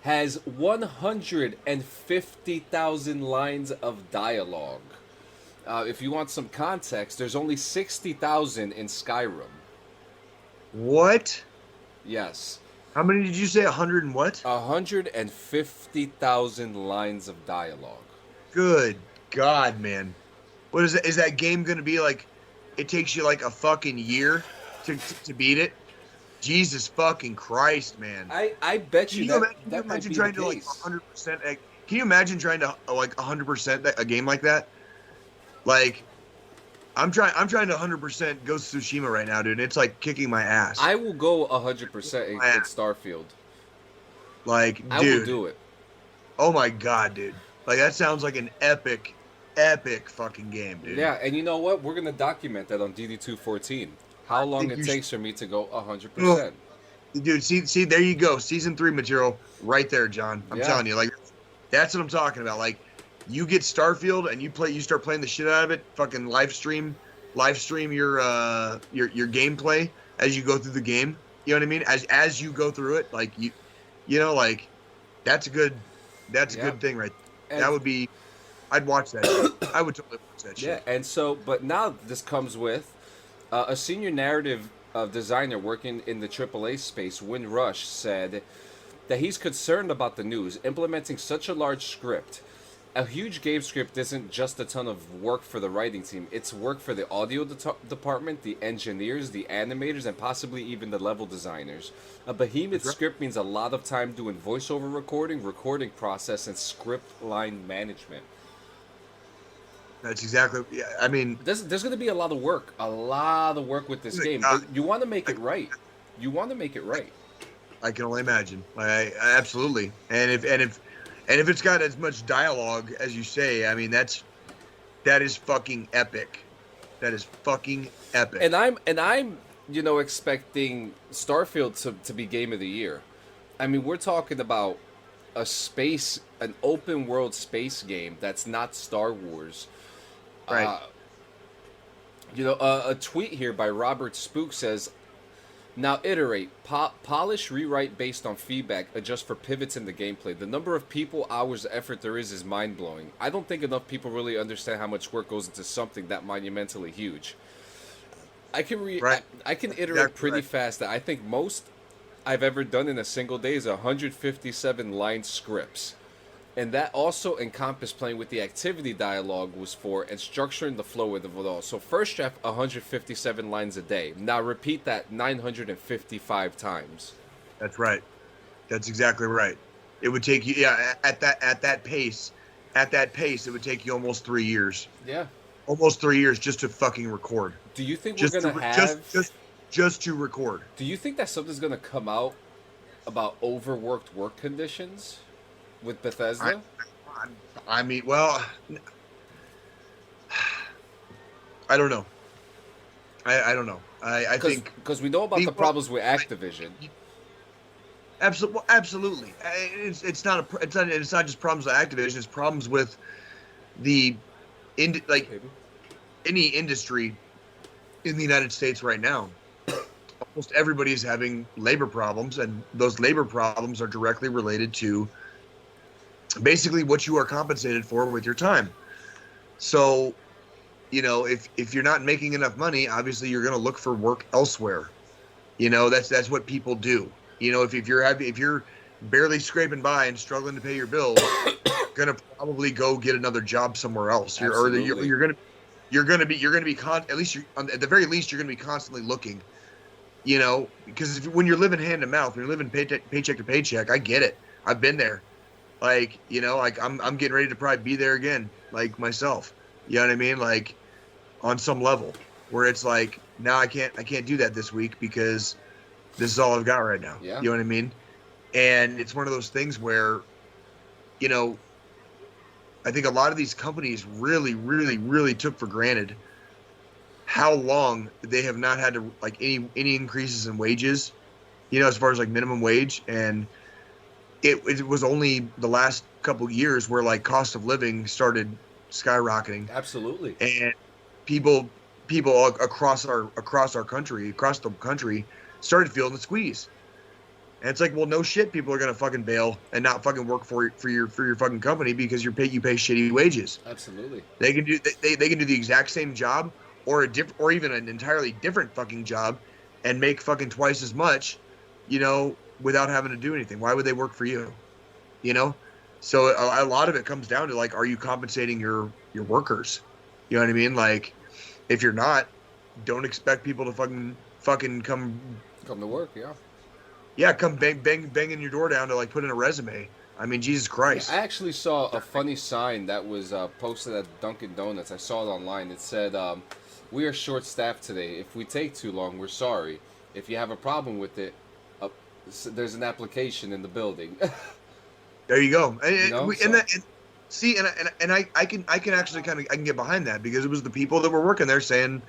Has 150,000 lines of dialogue. If you want some context, there's only 60,000 in Skyrim. What? Yes. How many did you say? 100 and what? 150,000 lines of dialogue. Good God, man. What is it? Is that game going to be like, it takes you like a fucking year to beat it? Jesus fucking Christ, man! I bet you that can you might be trying the to case. like 100%? Can you imagine trying to like 100% a game like that? Like, I'm trying to 100% Ghost of Tsushima right now, dude. It's like kicking my ass. I will go 100% in Starfield. Like, dude, I will do it. Oh my God, dude! Like that sounds like an epic fucking game, dude. Yeah, and you know what? We're gonna document that on DD214. How long it takes for me to go 100%. Dude, see, there you go. Season 3 material right there, John. I'm telling you, like, that's what I'm talking about. Like, you get Starfield and you start playing the shit out of it. Fucking live stream your gameplay as you go through the game. You know what I mean? As you go through it, like like that's a good thing right there. That would be, I'd watch that shit. I would totally watch that shit. Yeah, and so, but now this comes with a senior narrative designer working in the AAA space, Win Rush, said that he's concerned about the news. Implementing such a large script, a huge game script isn't just a ton of work for the writing team. It's work for the audio department, the engineers, the animators, and possibly even the level designers. A behemoth script means a lot of time doing voiceover recording process, and script line management. That's exactly. Yeah, I mean, there's going to be a lot of work with this game. But you want to make it right. I can only imagine. I absolutely. And if it's got as much dialogue as you say, I mean that is fucking epic. That is fucking epic. And I'm expecting Starfield to be game of the year. I mean, we're talking about an open world space game that's not Star Wars. Right. A tweet here by Robert Spook says, "Now iterate, polish, rewrite based on feedback, adjust for pivots in the gameplay. The number of people, hours, effort there is mind-blowing. I don't think enough people really understand how much work goes into something that monumentally huge. I can iterate pretty fast. I think most I've ever done in a single day is 157 line scripts. And that also encompassed playing with the activity dialogue was for and structuring the flow of it all. So first draft, 157 lines a day. Now repeat that 955 times. That's right. That's exactly right. It would take you, yeah, at that pace, it would take you almost 3 years. Yeah. Almost 3 years just to fucking record. Do you think we're Just gonna to have? just to record. Do you think that something's gonna come out about overworked work conditions with Bethesda? I mean, well, I don't know. I don't know. I think because we know about the problems with Activision. Absolutely. It's not just problems with Activision. It's problems with the any industry in the United States right now. Almost everybody is having labor problems, and those labor problems are directly related to basically what you are compensated for with your time. So, if you're not making enough money, obviously you're going to look for work elsewhere. That's what people do. If you're barely scraping by and struggling to pay your bills, you're going to probably go get another job somewhere else. You're going to be at least at the very least you're going to be constantly looking. Because when you're living hand to mouth, when you're living paycheck to paycheck, I get it. I've been there. I'm getting ready to probably be there again, like myself. You know what I mean? Like on some level where it's like, now I can't do that this week because this is all I've got right now. Yeah. You know what I mean? And it's one of those things where, I think a lot of these companies really, really, really took for granted how long they have not had to any increases in wages, as far as like minimum wage. And it was only the last couple of years where cost of living started skyrocketing. Absolutely. And people across the country started feeling the squeeze. And it's like, well, no shit, people are gonna fucking bail and not fucking work for your fucking company because you pay shitty wages. Absolutely. They can do the exact same job or even an entirely different fucking job and make fucking twice as much, without having to do anything. Why would they work for you? So a lot of it comes down to are you compensating your workers? You know what I mean? Like, if you're not, don't expect people to fucking come to work. Yeah. Yeah, come banging your door down to put in a resume. I mean, Jesus Christ. Yeah, I actually saw a funny sign that was posted at Dunkin' Donuts. I saw it online. It said, "We are short-staffed today. If we take too long, we're sorry. If you have a problem with it, there's an application in the building." There you go. And I can actually I can get behind that because it was the people that were working there saying,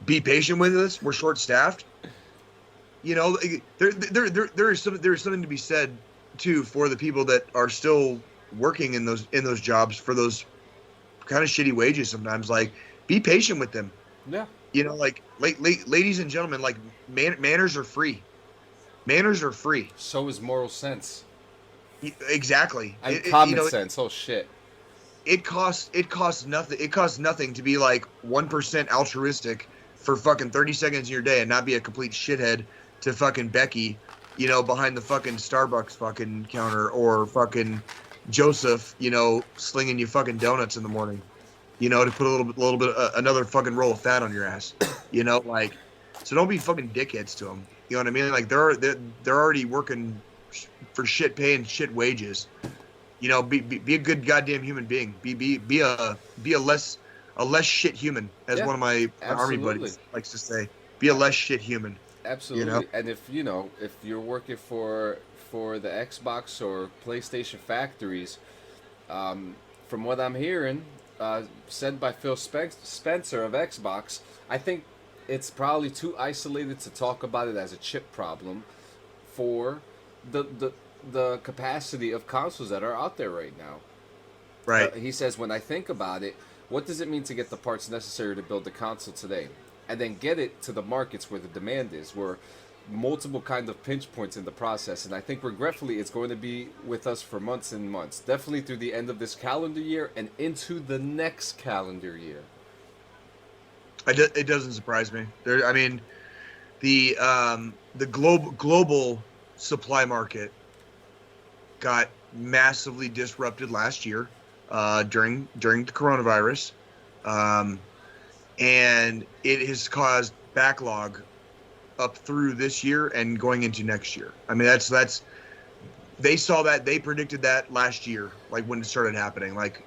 "Be patient with us. We're short-staffed." There is something to be said too for the people that are still working in those jobs for those kind of shitty wages sometimes. Be patient with them. Yeah. Ladies and gentlemen, manners are free. Manners are free. So is moral sense. Exactly. And common sense. Oh shit. It costs nothing. It costs nothing to be 1% altruistic for fucking 30 seconds of your day and not be a complete shithead to fucking Becky, behind the fucking Starbucks fucking counter, or fucking Joseph, slinging you fucking donuts in the morning, to put a little bit another fucking roll of fat on your ass, so don't be fucking dickheads to them. You know what I mean? They're already working for shit pay and shit wages. Be a good goddamn human being. Be a less shit human, as one of my army buddies likes to say. Be a less shit human. Absolutely. And if you're working for the Xbox or PlayStation factories, from what I'm hearing, said by Phil Spencer of Xbox, I think it's probably too isolated to talk about it as a chip problem for the capacity of consoles that are out there right now. Right. He says, when I think about it, what does it mean to get the parts necessary to build the console today? And then get it to the markets where the demand is, where multiple kind of pinch points in the process. And I think regretfully it's going to be with us for months and months. Definitely through the end of this calendar year and into the next calendar year. It doesn't surprise me. The global supply market got massively disrupted last year during the coronavirus. And it has caused backlog up through this year and going into next year. I mean, that's they saw that, they predicted that last year, like when it started happening, like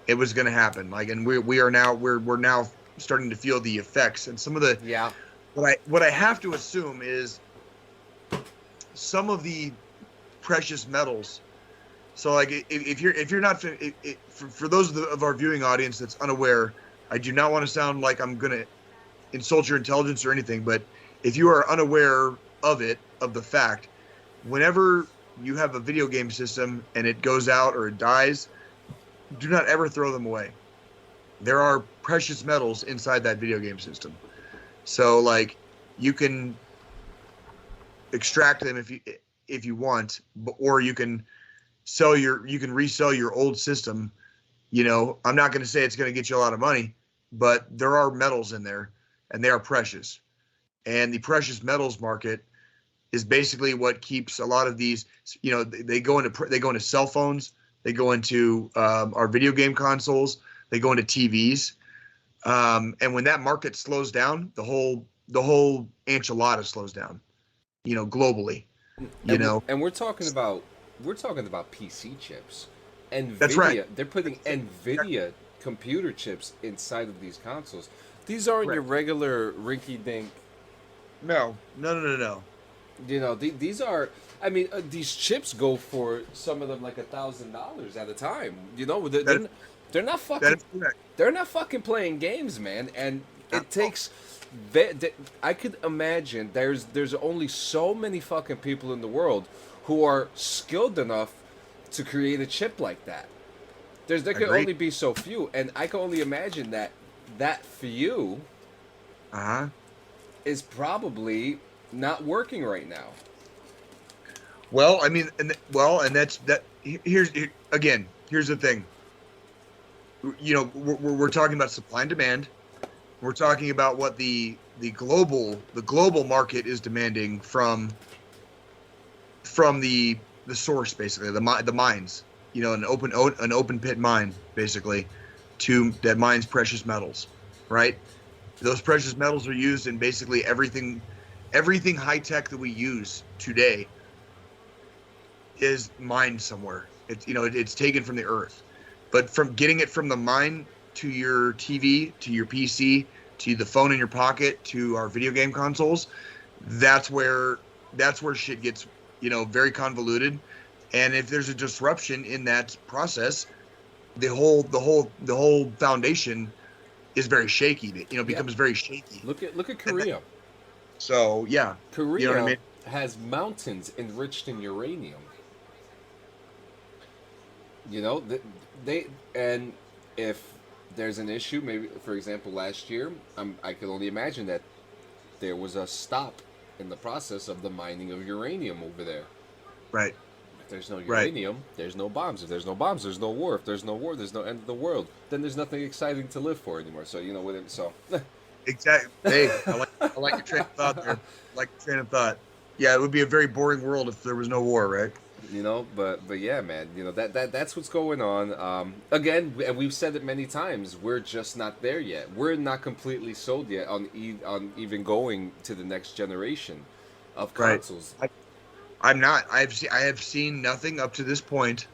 it was going to happen. Like, and we're now starting to feel the effects and some of the, Yeah. What I have to assume is some of the precious metals. So like if you're not, for those of our viewing audience that's unaware, I do not want to sound like I'm going to insult your intelligence or anything, but if you are unaware of the fact, whenever you have a video game system and it goes out or it dies, do not ever throw them away. There are precious metals inside that video game system. So like you can extract them if you want, or you can resell your old system. You know, I'm not going to say it's going to get you a lot of money, but there are metals in there and they are precious. And the precious metals market is basically what keeps a lot of these, you know, they go into cell phones, they go into our video game consoles, they go into TVs. And when that market slows down, the whole enchilada slows down, you know, globally, and we're talking about PC chips. NVIDIA, that's right. They're putting NVIDIA computer chips inside of these consoles. These aren't your regular rinky-dink. No. You know, these are. I mean, these chips go for some of them like $1,000 at a time. You know, they're not fucking. They're not fucking playing games, man. And it takes. I could imagine there's only so many fucking people in the world who are skilled enough to create a chip like that. There can only be so few, and I can only imagine that few is probably not working right now. Well, I mean, and that's that. Here's the thing. You know, we're talking about supply and demand. We're talking about what the global market is demanding from the source, basically the mines. You know, an open pit mine, basically, that mines precious metals, right? Those precious metals are used in basically everything high tech that we use today is mined somewhere. It's taken from the earth, but from getting it from the mine to your TV, to your PC, to the phone in your pocket, to our video game consoles, that's where shit gets, you know, very convoluted. And if there's a disruption in that process, the whole foundation is very shaky. You know, becomes very shaky. Look at Korea. So yeah, Korea, you know what I mean? has mountains enriched in uranium. You know, and if there's an issue, maybe for example last year, I can only imagine that there was a stop in the process of the mining of uranium over there. Right. If there's no uranium, there's no bombs. If there's no bombs, there's no war. If there's no war, there's no end of the world. Then there's nothing exciting to live for anymore. So, you know, Exactly. Hey, I like your train of thought there. Yeah, it would be a very boring world if there was no war, right? You know, but yeah, man. You know, that's what's going on. Again, and we've said it many times. We're just not there yet. We're not completely sold yet on even going to the next generation of consoles. Right. I'm not. I have seen nothing up to this point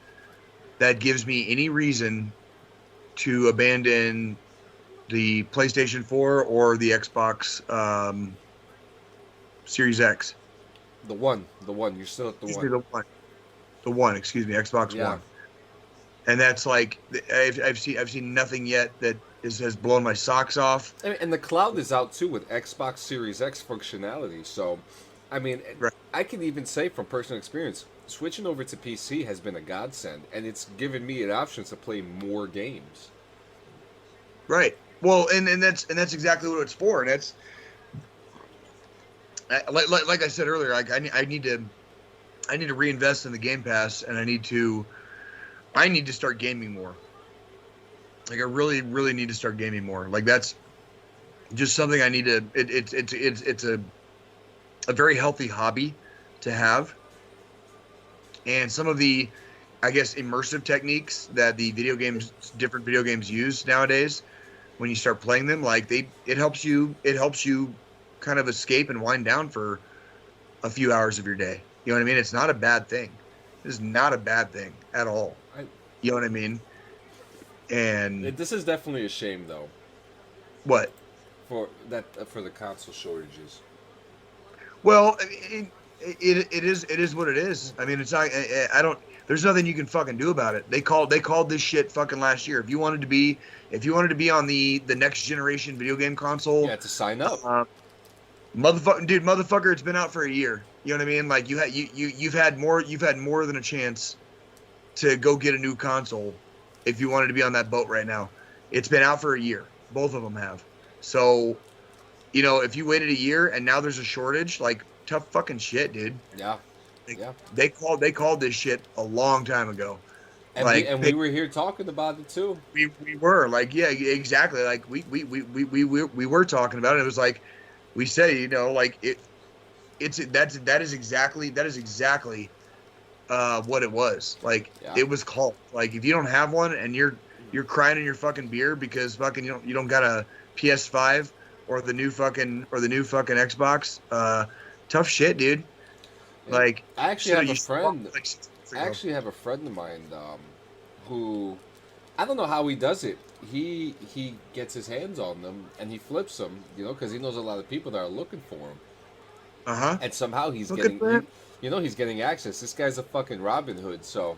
that gives me any reason to abandon the PlayStation 4 or the Xbox Series X. The one. You're still at the one. The one. Excuse me, Xbox One. And that's like I've seen nothing yet that has blown my socks off. And the cloud is out too with Xbox Series X functionality. So, I mean, I can even say from personal experience, switching over to PC has been a godsend, and it's given me an option to play more games. Right. Well, and that's exactly what it's for. And that's like I said earlier. Like I need to reinvest in the Game Pass, and I need to start gaming more. Like I really need to start gaming more. Like that's just something I need to. It's a very healthy hobby to have, and some of the, I guess, immersive techniques that different video games use nowadays, when you start playing them, like it helps you kind of escape and wind down for a few hours of your day. You know what I mean? It's not a bad thing. This is not a bad thing at all. You know what I mean? And this is definitely a shame, though. What? For the console shortages. Well, it is what it is. I mean, it's not. I don't. There's nothing you can fucking do about it. They called this shit fucking last year. If you wanted to be on the next generation video game console, you had to sign up. Motherfucker, it's been out for a year. You know what I mean? Like you've had more than a chance to go get a new console if you wanted to be on that boat right now. It's been out for a year. Both of them have. So, you know, if you waited a year and now there's a shortage, like, tough fucking shit, dude. Yeah. They called this shit a long time ago. And we were here talking about it too. We were like, yeah, exactly. Like we were talking about it. It was like we say, you know, like that is exactly what it was. Like It was called. Like if you don't have one and you're crying in your fucking beer because fucking you don't got a PS5 or the new fucking Xbox, tough shit, dude. Like I actually have a friend. I actually have a friend of mine who, I don't know how he does it. He gets his hands on them and he flips them, you know, because he knows a lot of people that are looking for him. And somehow he's he's getting access. This guy's a fucking Robin Hood, so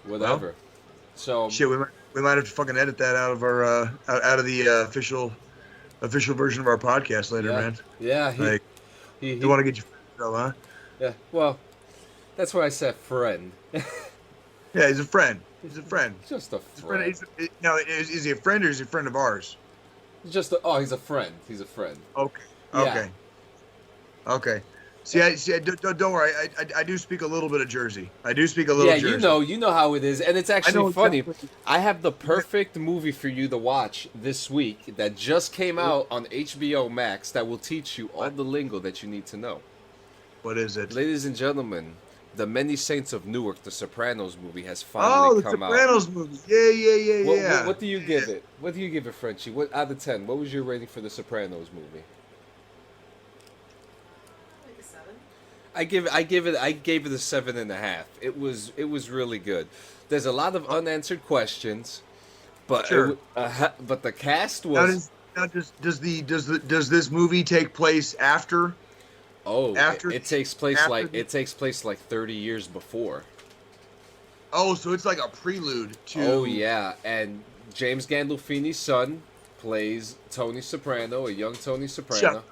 whatever. Well, so shit, we might have to fucking edit that out of our out of the official version of our podcast later, man. Yeah, you want to get your friend, huh? Yeah, well, that's why I said friend. Yeah, he's a friend. He's a friend. Just a friend. Now, is he a friend or is he a friend of ours? He's a friend. He's a friend. Okay. Yeah. Okay. See, don't worry. I do speak a little bit of Jersey. I do speak a little. Yeah, Jersey. you know how it is, and it's actually funny. Exactly. I have the perfect movie for you to watch this week that just came out on HBO Max that will teach you all the lingo that you need to know. What is it? Ladies and gentlemen, The Many Saints of Newark, the Sopranos movie, has finally come out. Oh, the Sopranos movie. Yeah. What do you give it? What do you give it, Frenchie? What out of 10? What was your rating for the Sopranos movie? Like a 7. I gave it a 7.5. It was really good. There's a lot of unanswered questions, but sure. But the cast was. Does this movie take place after? Oh, it takes place like 30 years before. Oh, so it's like a prelude to. Oh yeah, and James Gandolfini's son plays Tony Soprano, a young Tony Soprano.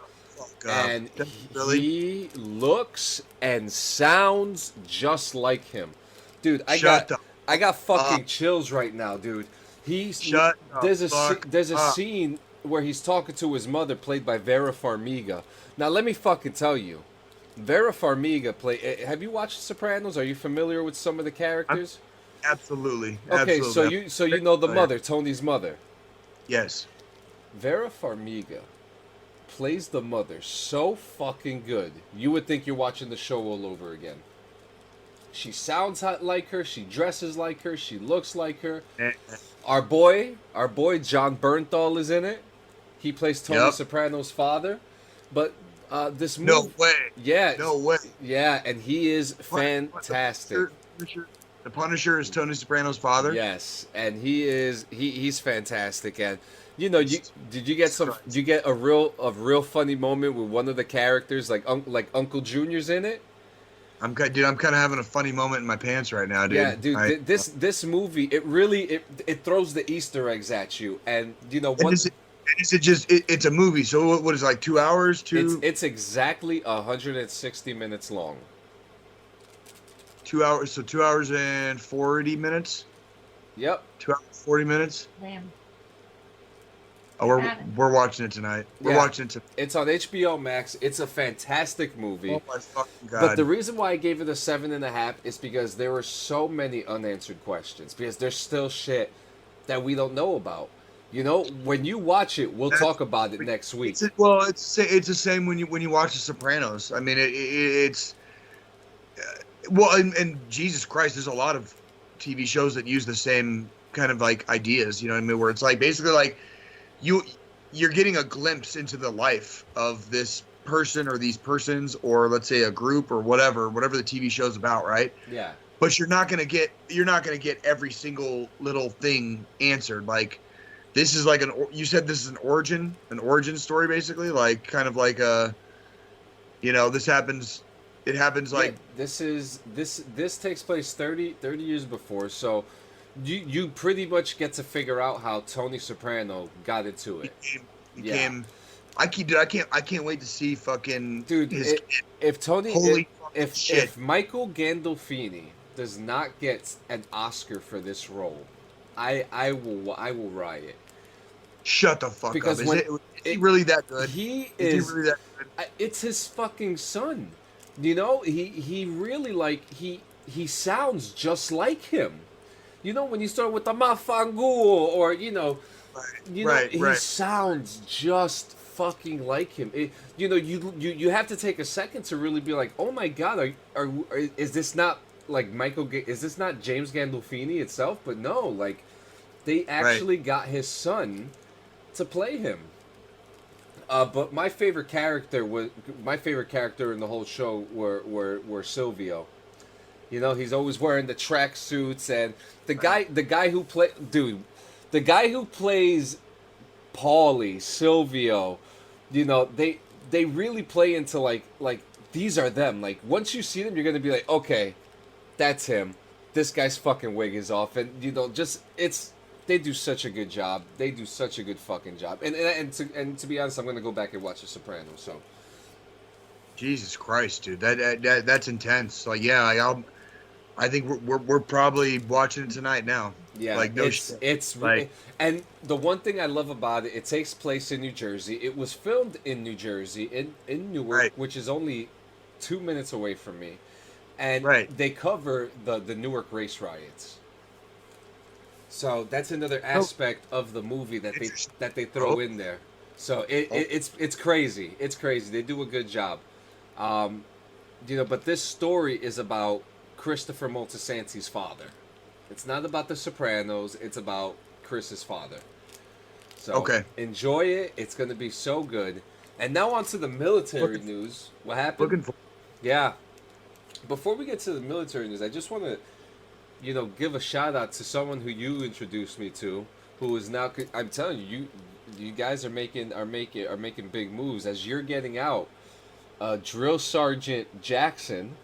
And he looks and sounds just like him, dude. I got fucking chills right now, dude. There's a scene where he's talking to his mother, played by Vera Farmiga. Now let me fucking tell you, Vera Farmiga have you watched The Sopranos? Are you familiar with some of the characters? Absolutely. Okay, absolutely. so you know the mother, Tony's mother. Yes. Vera Farmiga plays the mother so fucking good. You would think you're watching the show all over again. She sounds like her. She dresses like her. She looks like her. Our boy John Bernthal is in it. He plays Tony Soprano's father. But this movie... No way. Yeah. No way. Yeah, and he is fantastic. The Punisher is Tony Soprano's father? Yes, and he's fantastic. And you know, did you get a real funny moment with one of the characters, like Uncle Junior's in it? I'm kind of having a funny moment in my pants right now, dude. Yeah, dude. This movie, it throws the Easter eggs at you, and you know what? It's a movie, so what is it, like 2 hours? It's exactly 160 minutes long. 2 hours, so 2 hours and 40 minutes. Yep. 2 hours 40 minutes. Damn. Oh, we're watching it tonight. We're watching it tonight. It's on HBO Max. It's a fantastic movie. Oh my fucking god! But the reason why I gave it a 7.5 is because there were so many unanswered questions. Because there's still shit that we don't know about. You know, when you watch it, we'll talk about it next week. It's the same when you watch The Sopranos. I mean, it's and Jesus Christ, there's a lot of TV shows that use the same kind of like ideas. You know what I mean? Where it's like basically like you you're getting a glimpse into the life of this person or these persons, or let's say a group or whatever the TV show's about, right? Yeah. But you're not gonna get every single little thing answered. Like, this is like you said this is an origin story, basically, like kind of like it happens like this takes place 30 years before, so you pretty much get to figure out how Tony Soprano got into it. Became I can't wait to see fucking dude. If Michael Gandolfini does not get an Oscar for this role, I will riot. Shut the fuck because up. Is he really that good? Is he really that good? It's his fucking son. You know, he really, like, he sounds just like him. You know, when you start with the Mafangu, or he sounds just fucking like him. You have to take a second to really be like, oh my god, is this not like is this not James Gandolfini itself? But no, like, they actually got his son to play him. But my favorite character in the whole show were Silvio. You know, he's always wearing the tracksuits, and the guy who plays Paulie, Silvio, you know, they really play into like these are them. Like, once you see them, you're gonna be like, okay, that's him. This guy's fucking wig is off, and they do such a good job. They do such a good fucking job. And to be honest, I'm gonna go back and watch The Sopranos. So, Jesus Christ, dude, that's intense. Like, yeah, I think we're probably watching it tonight now. Yeah, like, no it's really, and the one thing I love about it, it takes place in New Jersey. It was filmed in New Jersey, in Newark, which is only 2 minutes away from me, and they cover the Newark race riots. So that's another aspect of the movie that they throw in there. So it's crazy. It's crazy. They do a good job. But this story is about Christopher Moltisanti's father. It's not about The Sopranos. It's about Chris's father. So enjoy it. It's going to be so good. And now on to the military news. What happened? Yeah. Before we get to the military news, I just want to, give a shout out to someone who you introduced me to, who is now. I'm telling you guys are making big moves as you're getting out. Drill Sergeant Jackson.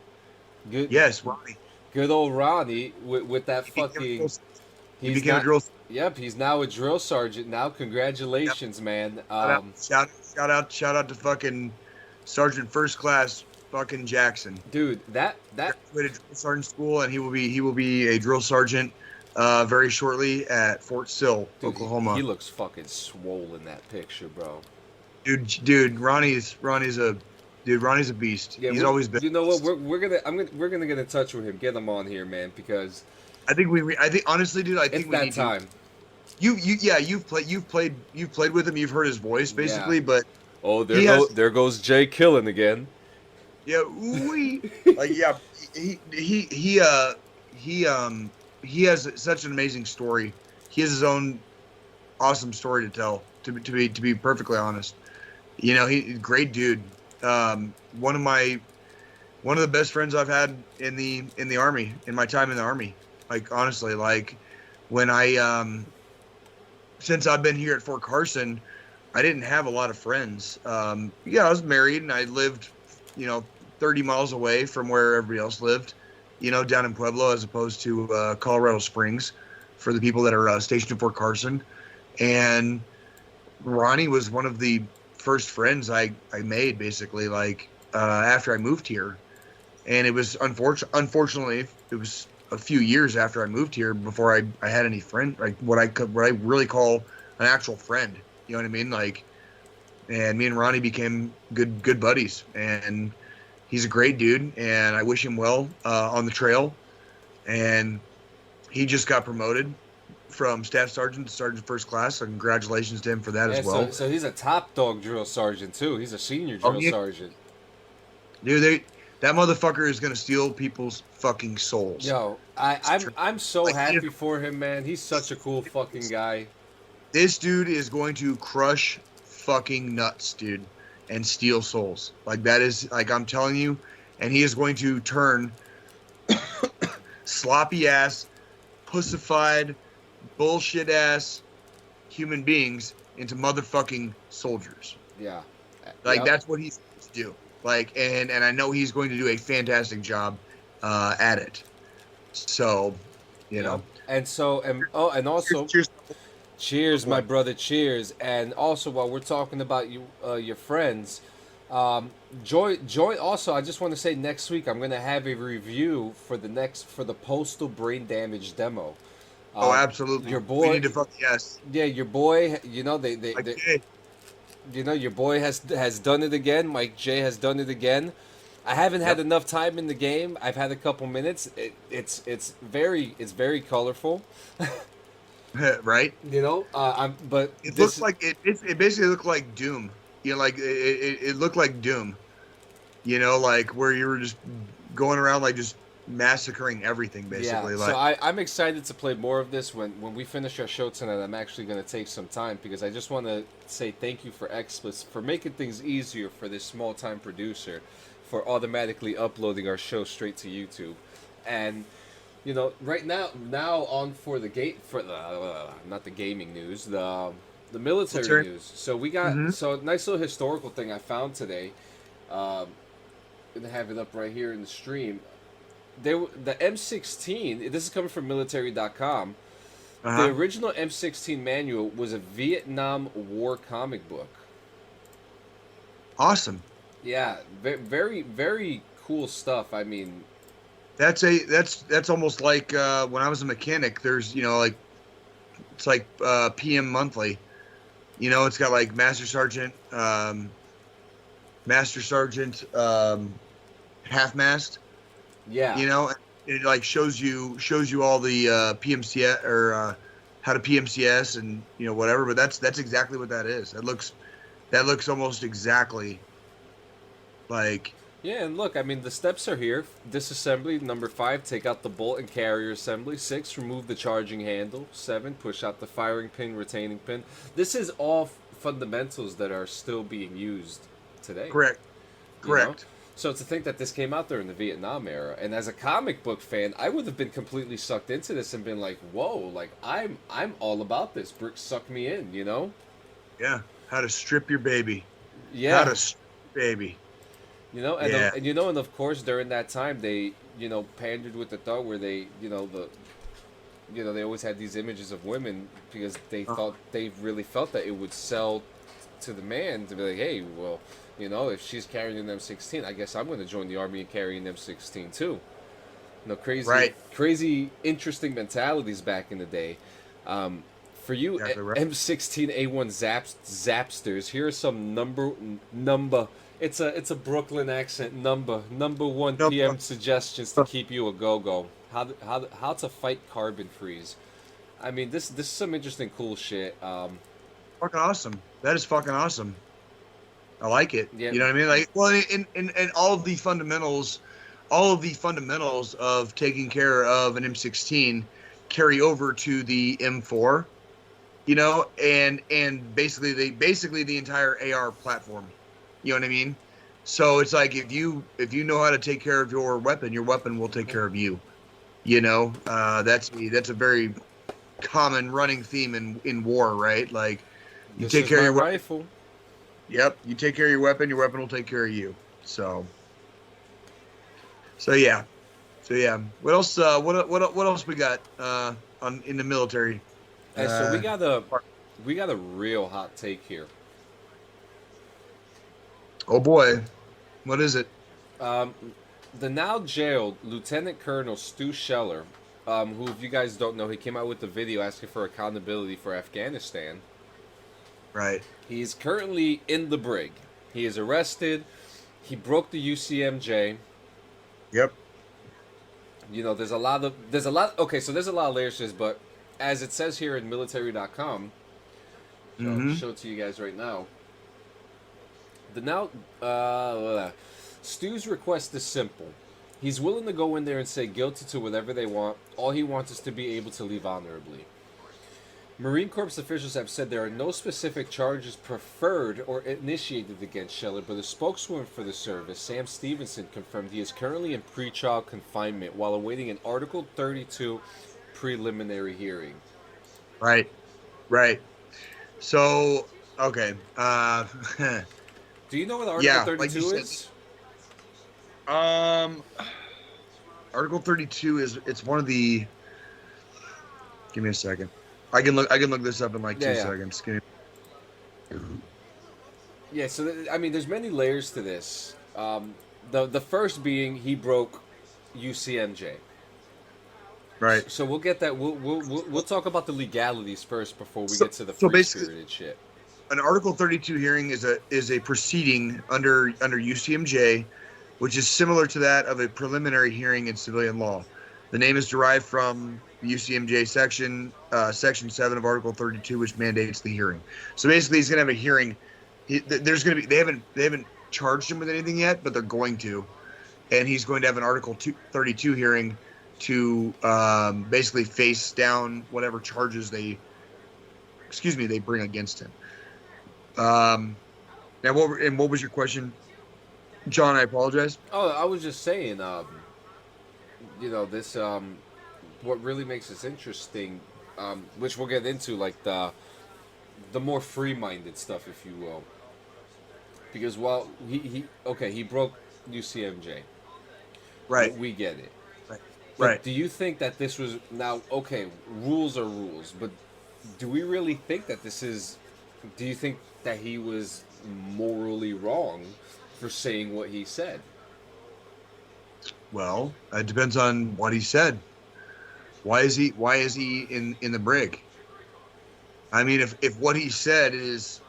Good. Yes, Ronnie. Good old Ronnie with that fucking. He became a drill. Yep, he's now a drill sergeant. Now, congratulations, man. Shout out to fucking Sergeant First Class fucking Jackson. Dude, that graduated drill sergeant school, and he will be a drill sergeant very shortly at Fort Sill, Oklahoma. He looks fucking swole in that picture, bro. Dude, Ronnie's a beast. Yeah, he's always been. You know what? We're gonna get in touch with him. Get him on here, man, because I think honestly, dude, it's we that need time. You've played with him. You've heard his voice basically, but there goes Jay Killen again. Yeah, he has such an amazing story. He has his own awesome story to tell. To be perfectly honest, he's a great dude. One of the best friends I've had in the Army, in my time in the Army. Like, honestly, like, when since I've been here at Fort Carson, I didn't have a lot of friends. I was married and I lived, 30 miles away from where everybody else lived, down in Pueblo, as opposed to Colorado Springs, for the people that are stationed in Fort Carson. And Ronnie was one of the first friends I made, basically, like, after I moved here. And it was unfortunately it was a few years after I moved here before I had any friend, like what I really call an actual friend. You know what I mean? Like, and me and Ronnie became good buddies, and he's a great dude, and I wish him well on the trail. And he just got promoted from staff sergeant to sergeant first class, so congratulations to him for that as well. So he's a top dog drill sergeant too. He's a senior drill sergeant. Dude, that motherfucker is gonna steal people's fucking souls. Yo, I'm so happy for him, man. He's such a cool fucking guy. This dude is going to crush fucking nuts, dude, and steal souls. Like that is like I'm telling you, and he is going to turn sloppy ass, pussified, bullshit ass human beings into motherfucking soldiers. Yeah. Like Yep. that's what he's supposed to do. Like and I know he's going to do a fantastic job at it. So, you know. And so and also Cheers. cheers, my brother, cheers. And also while we're talking about you your friends, Joy also I just want to say next week I'm gonna have a review for the Postal Brain Damage demo. Oh, absolutely. Your boy, We need to fuck yes. yeah, your boy. You know they Okay. you know your boy has done it again. Mike J has done it again. I haven't had enough time in the game. I've had a couple minutes. It's very colorful. Right? You know, but It this looks like it basically looked like Doom. You know, like it looked like Doom. You know, like where you were just going around like just massacring everything basically. Yeah, Like so I'm excited to play more of this when we finish our show tonight. I'm actually going to take some time because I just want to say thank you for XSplits for making things easier for this small time producer for automatically uploading our show straight to YouTube. And you know, right now on for the not the gaming news, the military news. So we got so a nice little historical thing I found today. Gonna have it up right here in the stream. The M16. This is coming from military.com. The original M16 manual was a Vietnam War comic book. awesome. Yeah, very very cool stuff. I mean, That's almost like when I was a mechanic. There's like it's like PM Monthly. You know, it's got like Master Sergeant, half mast. yeah, You know, it like shows you all the PMCS or how to PMCS and whatever. But that's exactly what that is. That looks almost exactly like. yeah. And look, I mean, the steps are here. Disassembly number 5. Take out the bolt and carrier assembly. 6. Remove the charging handle. 7. Push out the firing pin, retaining pin. This is all fundamentals that are still being used today. Correct. You know? So to think that this came out during the Vietnam era, and as a comic book fan, I would have been completely sucked into this and been like, "Whoa! Like I'm all about this." Brick sucked me in, you know. Yeah. How to strip your baby. Yeah. How to strip your baby. You know, and and of course during that time they pandered with the thought where they they always had these images of women because they thought they really felt that it would sell to the man to be like, hey, well, if she's carrying an M16, I guess I'm going to join the army and carry an M16 too. Crazy, interesting mentalities back in the day. For you, exactly right. M16A1 Zapsters, here are some number. It's a Brooklyn accent. Number 1 PM suggestions to keep you a go-go. How to fight carbon freeze. I mean, this is some interesting, cool shit. Fucking awesome. That is fucking awesome. I like it. Yeah. You know what I mean? Like, well, and all of the fundamentals of taking care of an M16 carry over to the M4. And basically the entire AR platform. You know what I mean? So it's like if you know how to take care of your weapon will take care of you. That's a very common running theme in war, right? Like you take care of your rifle. Yep, you take care of your weapon will take care of you. So yeah. What else? What else we got in the military? Hey, so we got a real hot take here. Oh boy, what is it? The now jailed Lieutenant Colonel Col Scheller, who, if you guys don't know, he came out with the video asking for accountability for Afghanistan. Right. He's currently in the brig. He is arrested. He broke the UCMJ. Yep. There's a lot. Okay, so there's a lot of layers to this, but as it says here in military.com, I'll show it to you guys right now. Stu's request is simple. He's willing to go in there and say guilty to whatever they want. All he wants is to be able to leave honorably. Marine Corps officials have said there are no specific charges preferred or initiated against Scheller, but a spokeswoman for the service, Sam Stevenson, confirmed he is currently in pretrial confinement while awaiting an Article 32 preliminary hearing. Right. Right. So, okay. Do you know what Article Yeah, 32 like you said, is? Article 32 it's one of the. Give me a second. I can look this up in like 2 seconds. Yeah, so I mean, there's many layers to this. The first being he broke UCMJ. Right. So we'll get that. We'll talk about the legalities first before we get to the free spirited shit. An Article 32 hearing is a proceeding under UCMJ, which is similar to that of a preliminary hearing in civilian law. The name is derived from UCMJ section 7 of Article 32, which mandates the hearing. So basically, he's going to have a hearing. They haven't charged him with anything yet, but they're going to, and he's going to have an Article 32 hearing to basically face down whatever charges they bring against him. Now, what was your question, John? I apologize. Oh, I was just saying, this, what really makes this interesting, which we'll get into, like the more free-minded stuff, if you will. Because while he broke UCMJ. Right. We get it. Right. Do you think that this was, now, okay, rules are rules, but do we really think that do you think that he was morally wrong for saying what he said? Well, it depends on what he said. Why is he in the brig? I mean, if what he said is,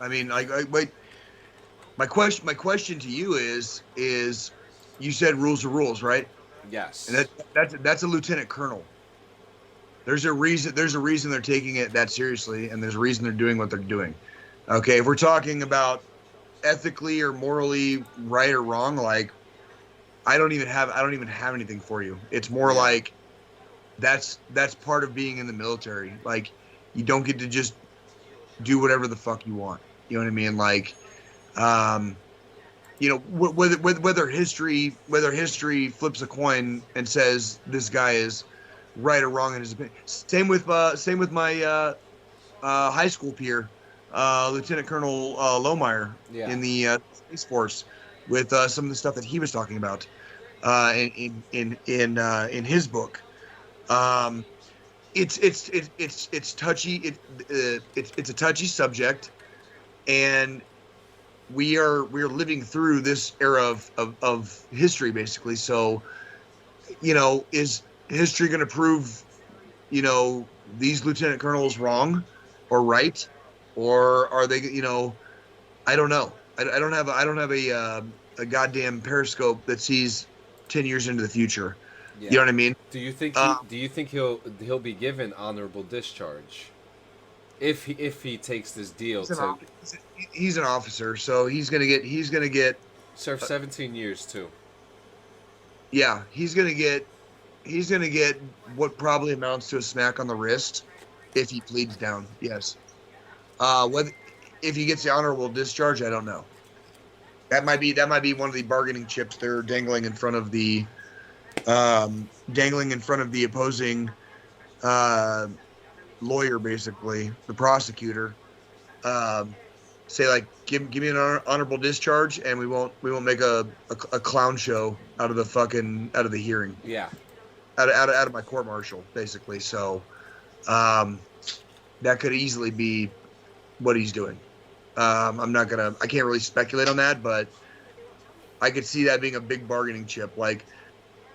I mean, wait. My question to you is you said rules are rules, right? Yes. And that's a lieutenant colonel. There's a reason they're taking it that seriously, and there's a reason they're doing what they're doing. Okay, if we're talking about ethically or morally right or wrong, like I don't even have anything for you. It's more like that's part of being in the military. Like you don't get to just do whatever the fuck you want. You know what I mean? Like, whether history flips a coin and says this guy is right or wrong in his opinion. Same with my high school peer, Lieutenant Colonel Lohmeyer in the Space Force, with some of the stuff that he was talking about in his book. It's touchy. It's a touchy subject, and we are living through this era of history, basically. So, is history going to prove, these lieutenant colonels wrong or right, or are they, I don't know. I don't have a goddamn periscope that sees 10 years into the future. Yeah. You know what I mean? Do you think he'll be given honorable discharge if he takes this deal? He's an officer, so he's gonna get serve 17 years too. Yeah, he's gonna get what probably amounts to a smack on the wrist if he pleads down. Yes. If he gets the honorable discharge, I don't know. That might be one of the bargaining chips they're dangling in front of the opposing lawyer, basically the prosecutor. Say like, give me an honorable discharge, and we won't make a clown show out of the hearing. Yeah. Out of my court martial, basically. So, that could easily be what he's doing. I can't really speculate on that, but I could see that being a big bargaining chip. Like,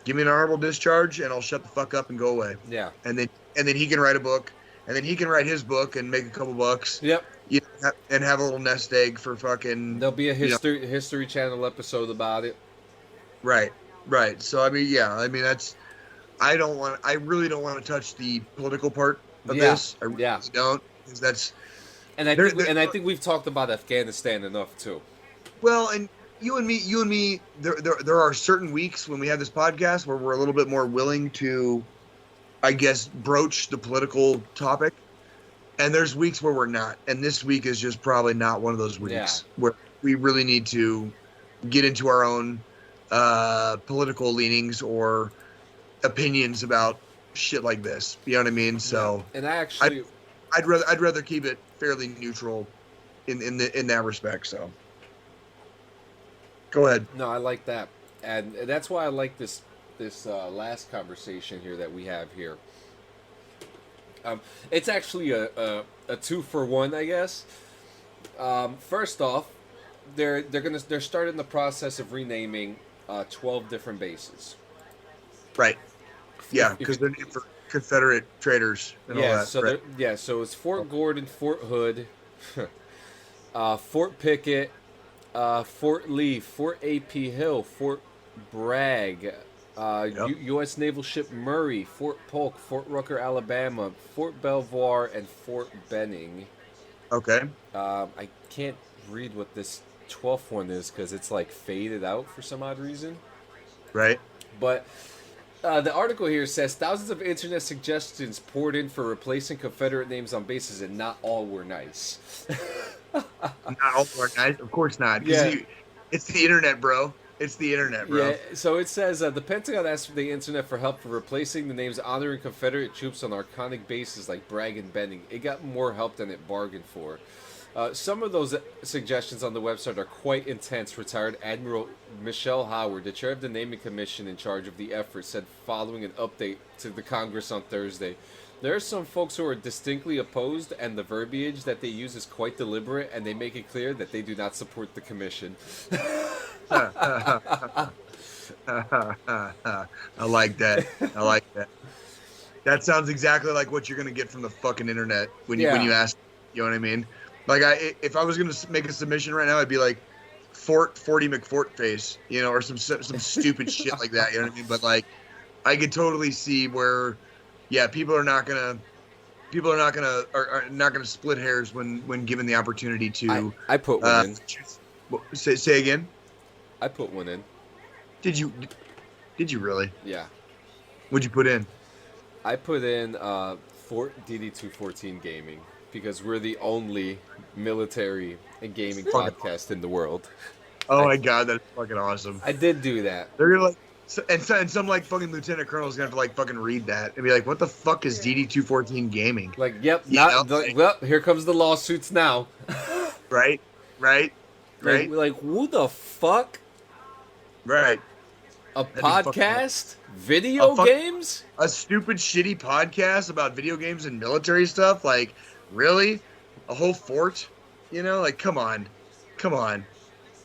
give me an honorable discharge, and I'll shut the fuck up and go away. Yeah. And then he can write a book, and then he can write his book and make a couple bucks. Yep. And have a little nest egg for fucking. There'll be a History Channel episode about it. Right. So I mean, that's. I really don't want to touch the political part of this. I really don't, because that's. And I think we've talked about Afghanistan enough too. Well, and you and me, there are certain weeks when we have this podcast where we're a little bit more willing to I guess, broach the political topic. And there's weeks where we're not. And this week is just probably not one of those weeks where we really need to get into our own political leanings or opinions about shit like this. You know what I mean? So, and I actually, I'd rather keep it fairly neutral in that respect. So, go ahead. No, I like that, and that's why I like this last conversation here that we have here. It's actually a 2-for-1, I guess. First off, they're starting the process of renaming 12 different bases. Right. Yeah, because they're named for Confederate traitors and all that. So right. So it's Fort Gordon, Fort Hood, Fort Pickett, Fort Lee, Fort A.P. Hill, Fort Bragg, U.S. Naval Ship Murray, Fort Polk, Fort Rucker, Alabama, Fort Belvoir, and Fort Benning. Okay. I can't read what this 12th one is because it's like faded out for some odd reason. Right. But the article here says thousands of internet suggestions poured in for replacing Confederate names on bases, and not all were nice. Not all were nice, of course not. Yeah. It's the internet, bro. It's the internet, bro. Yeah, so it says the Pentagon asked the internet for help for replacing the names honoring Confederate troops on iconic bases like Bragg and Benning. It got more help than it bargained for. Some of those suggestions on the website are quite intense. Retired Admiral Michelle Howard, the chair of the naming commission in charge of the effort, said following an update to the Congress on Thursday. There are some folks who are distinctly opposed, and the verbiage that they use is quite deliberate, and they make it clear that they do not support the commission. I like that. I like that. That sounds exactly like what you're gonna get from the fucking internet when you ask. You know what I mean? Like if I was gonna make a submission right now, I'd be like Fort 40 McFort face, you know, or some stupid shit like that. You know what I mean? But like, I could totally see where, people are not gonna split hairs when given the opportunity to. I put one in. Say again. I put one in. Did you really? Yeah. What'd you put in? I put in Fort DD214 Gaming because we're the only military and gaming podcast in the world. Oh my god, that's fucking awesome. I did do that. They're gonna and some like fucking lieutenant colonel's gonna have to like fucking read that and be like, "What the fuck is DD214 Gaming?" Like, yep, well, here comes the lawsuits now. Right. Like, who the fuck? Right. A podcast? Video games? A stupid, shitty podcast about video games and military stuff? Like, really? A whole fort? You know, like, come on.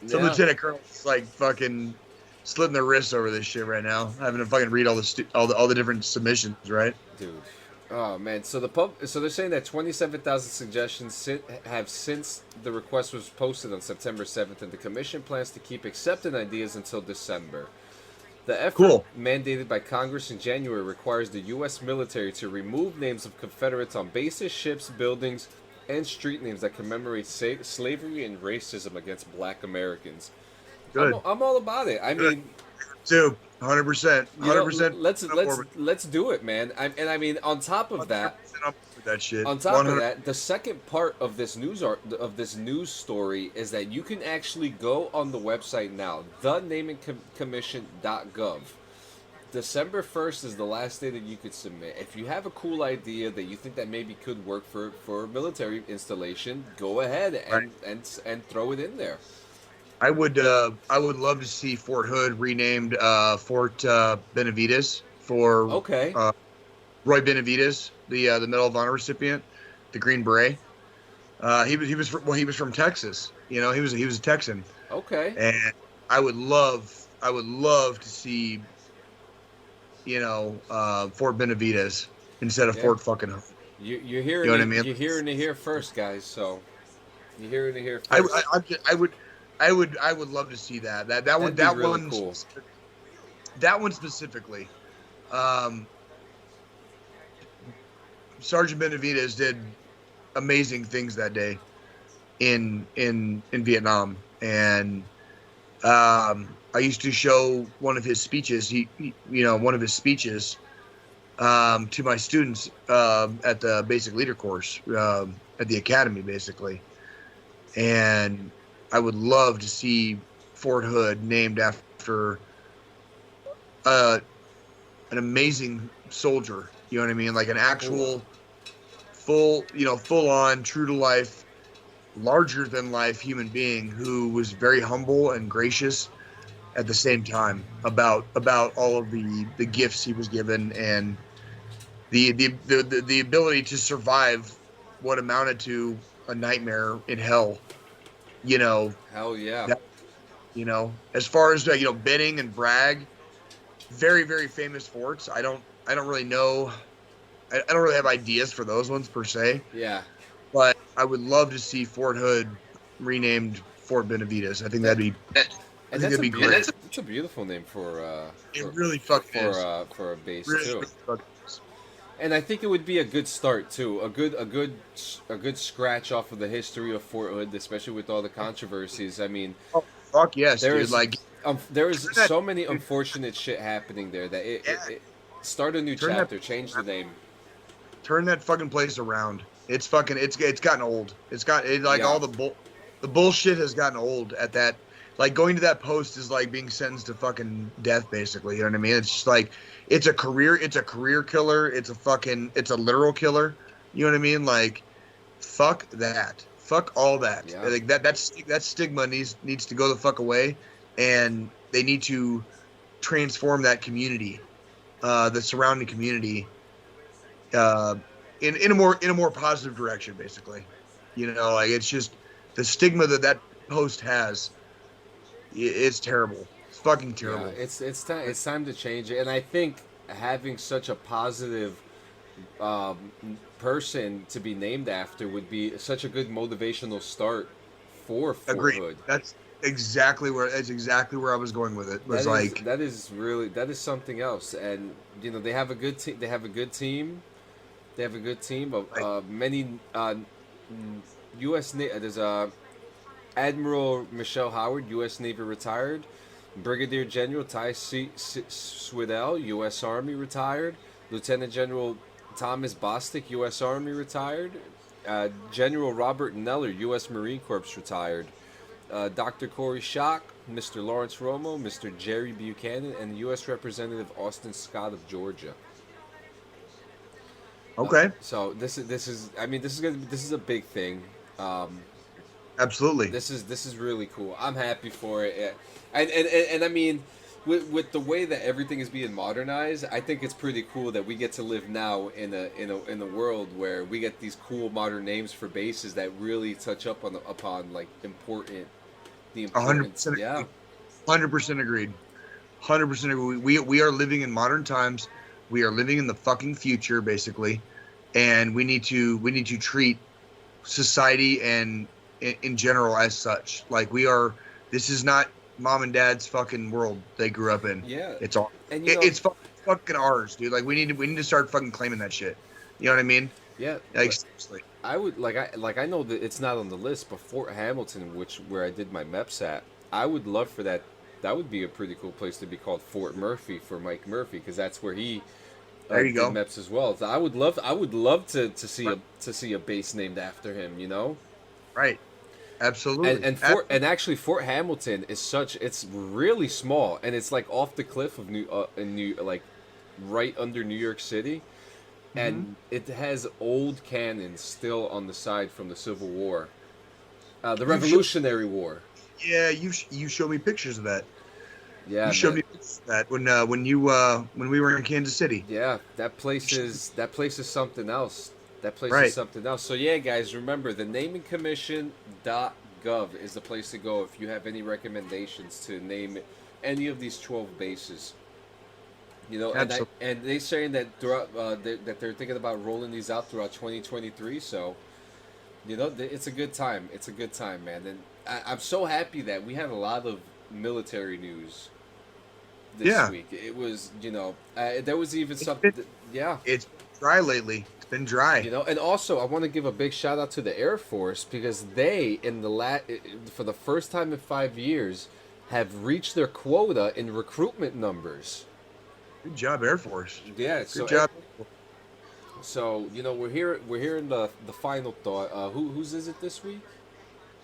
Some lieutenant colonel's like fucking slitting their wrists over this shit right now, having to fucking read all the different submissions, right? Dude. Oh man, so they're saying that 27,000 suggestions have since the request was posted on September 7th, and the commission plans to keep accepting ideas until December. The effort, mandated by Congress in January, requires the U.S. military to remove names of Confederates on bases, ships, buildings, and street names that commemorate slavery and racism against Black Americans. Good. I'm all about it. I mean, too. 100%. 100%. Let's do it, man. I mean, on top of that, that shit. On top of that, the second part of this news story is that you can actually go on the website now, thenamingcommission.gov. December 1st is the last day that you could submit. If you have a cool idea that you think that maybe could work for military installation, go ahead and throw it in there. I would love to see Fort Hood renamed Fort Benavides for Roy Benavides, the Medal of Honor recipient, the Green Beret. He was from Texas. You know, he was a Texan. Okay. And I would love to see, you know, Fort Benavides instead of Fort fucking Hood. You're hearing what I mean? You're hearing it here first, guys. So you're hearing it here first. I would love to see that. That one really cool. That one specifically. Sergeant Benavides did amazing things that day in Vietnam, and I used to show one of his speeches. One of his speeches to my students at the basic leader course at the academy, basically. And I would love to see Fort Hood named after uh, an amazing soldier. You know what I mean? Like an actual full on, true to life, larger than life human being who was very humble and gracious at the same time about all of the gifts he was given and the ability to survive what amounted to a nightmare in hell. You know, Hell yeah. that, as far as Benning and Bragg, very very famous forts. I don't really know. I don't really have ideas for those ones per se. Yeah. But I would love to see Fort Hood renamed Fort Benavides. I think that'd be great. It's a beautiful name for It really fucking is. For a base Really, too. really fucking is. And I think it would be a good start too. A good scratch off of the history of Fort Hood, especially with all the controversies. I mean, Oh, fuck yes, there dude. is Like, there is turn that- so many unfortunate shit happening there that it start a new Turn that- chapter, change the name. turn that fucking place around. It's gotten old. Yeah. all the bullshit has gotten old at that. Like going to that post is like being sentenced to fucking death, basically. You know what I mean? It's just like it's a career killer. It's a literal killer. You know what I mean? Like, fuck that. Fuck all that. Yeah. Like that stigma needs to go the fuck away, and they need to transform that community, the surrounding community, in a more positive direction, basically. Like it's just the stigma that post has. It's terrible. It's fucking terrible. Yeah, it's time to change it, and I think having such a positive person to be named after would be such a good motivational start for Fort Agreed. Hood. That's exactly where I was going with it. That is something else, and they have a good team. They have a good team. They have a good team of many U.S. There's Admiral Michelle Howard, U.S. Navy retired. Brigadier General Ty Swidell, U.S. Army retired. Lieutenant General Thomas Bostic, U.S. Army retired. General Robert Neller, U.S. Marine Corps retired. Dr. Corey Schock, Mr. Lawrence Romo, Mr. Jerry Buchanan, and U.S. Representative Austin Scott of Georgia. Okay. So this is a big thing. Absolutely. This is really cool. I'm happy for it, and I mean, with the way that everything is being modernized, I think it's pretty cool that we get to live now in a world where we get these cool modern names for bases that really touch upon like the importance. 100%. Yeah. 100% agreed. 100% agree. We are living in modern times. We are living in the fucking future, basically, and we need to treat society and in general as such. Like this is not mom and dad's fucking world they grew up in. Yeah. It's all. And It's fucking ours, dude. Like we need to start fucking claiming that shit. You know what I mean? Yeah. Like seriously. I would I know that it's not on the list, but Fort Hamilton, where I did my MEPS at, I would love for that. That would be a pretty cool place to be called Fort Murphy for Mike Murphy, because that's where he There you did go. MEPS as well. So I would love to see a base named after him. Right. Absolutely. And actually Fort Hamilton it's really small, and it's like off the cliff of like right under New York City. And it has old cannons still on the side from the Civil War, the Revolutionary War. Yeah, you showed me pictures of that. Yeah, you showed me pictures of that when we were in Kansas City. Yeah, that place is something else. That place Right. is something else. So yeah, guys, remember the namingcommission.gov is the place to go if you have any recommendations to name any of these 12 bases. And they're saying that throughout that they're thinking about rolling these out throughout 2023. So, it's a good time. It's a good time, man. And I'm so happy that we had a lot of military news this week. It was, there was even something. It's dry lately. It's been dry. And also I want to give a big shout out to the Air Force, because they for the first time in 5 years have reached their quota in recruitment numbers. Good job, Air Force. Yeah. Good job. So we're hearing the final thought. Whose is it this week?